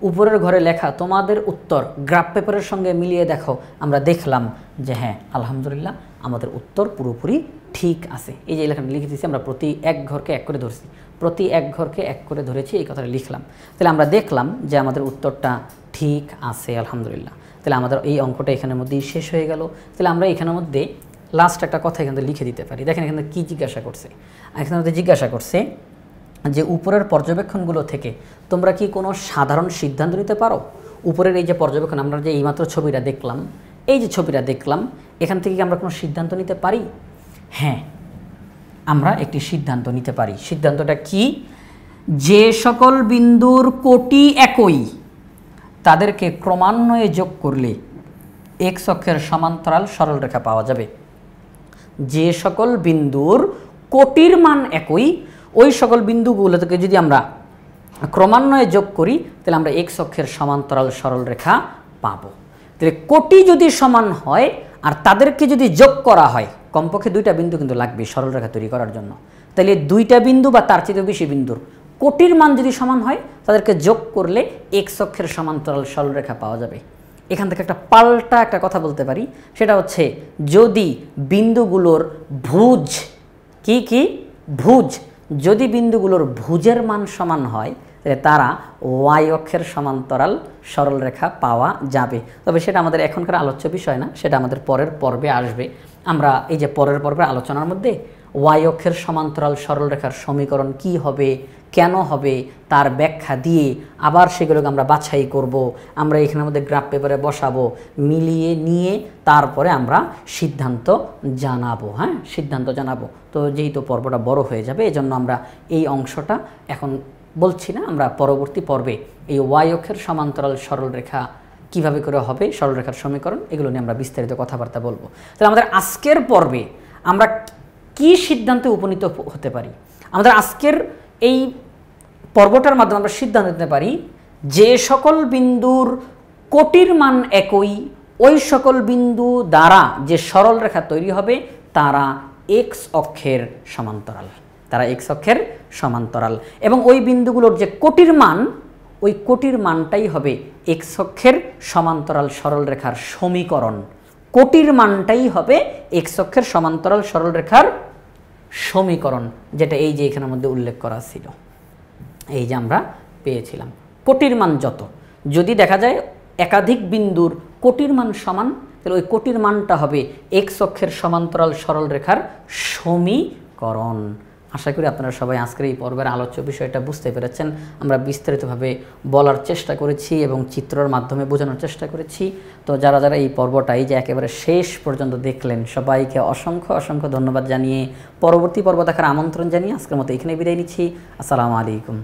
উপরের ঘরে লেখা তোমাদের উত্তর গ্রাফ পেপারের সঙ্গে মিলিয়ে দেখো, আমরা দেখলাম যে হ্যাঁ আলহামদুলিল্লাহ আমাদের উত্তর পুরোপুরি ঠিক আছে। এই যে লেখাটা লিখে দিয়েছি, আমরা প্রতি এক ঘরকে এক করে ধরছি, প্রতি এক ঘরকে এক করে ধরেছি, এই কথাটা লিখলাম। তাহলে আমরা দেখলাম যে আমাদের উত্তরটা ঠিক আছে আলহামদুলিল্লাহ। তাহলে আমাদের এই অঙ্কটা এখানের মধ্যেই শেষ হয়ে গেল। তাহলে আমরা এখানের মধ্যে লাস্ট একটা কথা এখানে লিখে দিতে পারি। দেখেন এখানে কী জিজ্ঞাসা করছে, এখানে মধ্যে জিজ্ঞাসা করছে যে উপরের পর্যবেক্ষণগুলো থেকে তোমরা কি কোনো সাধারণ সিদ্ধান্ত নিতে পারো। উপরের এই যে পর্যবেক্ষণ, আমরা যে এইমাত্র ছবিটা দেখলাম, এই যে ছবিটা দেখলাম, এখান থেকে কি আমরা কোনো সিদ্ধান্ত নিতে পারি? হ্যাঁ, আমরা একটি সিদ্ধান্ত নিতে পারি। সিদ্ধান্তটা কি? যে সকল বিন্দুর কোটি একই তাদেরকে ক্রমান্বয়ে যোগ করলে এক্স অক্ষের সমান্তরাল সরলরেখা পাওয়া যাবে। যে সকল বিন্দুর কোটির মান একই, ওই সকল বিন্দুগুলো থেকে যদি আমরা ক্রমান্বয়ে যোগ করি তাহলে আমরা এক্স অক্ষের সমান্তরাল সরলরেখা পাবো। তাহলে কোটি যদি সমান হয় আর তাদেরকে যদি যোগ করা হয়, কমপক্ষে দুইটা বিন্দু কিন্তু লাগবে সরলরেখা তৈরি করার জন্য। তাহলে দুইটা বিন্দু বা তার চেয়ে বেশি বিন্দুর কোটির মান যদি সমান হয়, তাদেরকে যোগ করলে এক্স অক্ষের সমান্তরাল সরলরেখা পাওয়া যাবে। এখান থেকে একটা পাল্টা একটা কথা বলতে পারি, সেটা হচ্ছে যদি বিন্দুগুলোর ভুজ কি ভুজ, যদি বিন্দুগুলোর ভুজের মান সমান হয় তাহলে তারা ওয়াই অক্ষের সমান্তরাল সরলরেখা পাওয়া যাবে। তবে সেটা আমাদের এখনকার আলোচ্য বিষয় না, সেটা আমাদের পরের পর্বে আসবে। আমরা এই যে পরের পর্বে আলোচনার মধ্যে ওয়াই অক্ষের সমান্তরাল সরলরেখার সমীকরণ কি হবে, কেন হবে, তার ব্যাখ্যা দিয়ে আবার সেগুলোকে আমরা বাছাই করব। আমরা এখানের মধ্যে গ্রাফ পেপারে বসাবো, মিলিয়ে নিয়ে তারপরে আমরা সিদ্ধান্ত জানাবো। হ্যাঁ, সিদ্ধান্ত জানাবো। তো যেহেতু পর্বটা বড় হয়ে যাবে, এজন্য আমরা এই অংশটা এখন বলছি না, আমরা পরবর্তী পর্বে এই ওয়াই অক্ষের সমান্তরাল সরলরেখা কিভাবে করে হবে, সরলরেখার সমীকরণ, এগুলো নিয়ে আমরা বিস্তারিত কথাবার্তা বলবো। তাহলে আমাদের আজকের পর্বে আমরা কি সিদ্ধান্তে উপনীত হতে পারি? আমাদের আজকের এই পর্বটার মাধ্যমে আমরা সিদ্ধান্ত নিতে পারি যে সকল বিন্দুর কোটির মান একই, ওই সকল বিন্দু দ্বারা যে সরলরেখা তৈরি হবে তারা এক্স অক্ষের সমান্তরাল, তারা এক্স অক্ষের সমান্তরাল, এবং ওই বিন্দুগুলোর যে কোটির মান, ওই কোটির মানটাই হবে এক্স অক্ষের সমান্তরাল সরলরেখার সমীকরণ। কোটির মানটাই হবে এক্স অক্ষের সমান্তরাল সরলরেখার সমীকরণ, যেটা এই যে এখানের মধ্যে উল্লেখ করা ছিল, এই যে আমরা পেয়েছিলাম। কোটির মান যত, যদি দেখা যায় একাধিক বিন্দুর কোটির মান সমান, তাহলে ওই কোটির মানটা হবে এক্স অক্ষের সমান্তরাল সরলরেখার সমীকরণ। আশা করি আপনারা সবাই আজকের এই পর্বের আলোচ্য বিষয়টা বুঝতে পেরেছেন। আমরা বিস্তারিতভাবে বলার চেষ্টা করেছি এবং চিত্রের মাধ্যমে বোঝানোর চেষ্টা করেছি। তো যারা যারা এই পর্বটা এই যে একেবারে শেষ পর্যন্ত দেখলেন, সবাইকে অসংখ্য অসংখ্য ধন্যবাদ জানিয়ে পরবর্তী পর্ব দেখার আমন্ত্রণ জানিয়ে আজকের মতো এখানে বিদায় নিচ্ছি। আসসালামু আলাইকুম।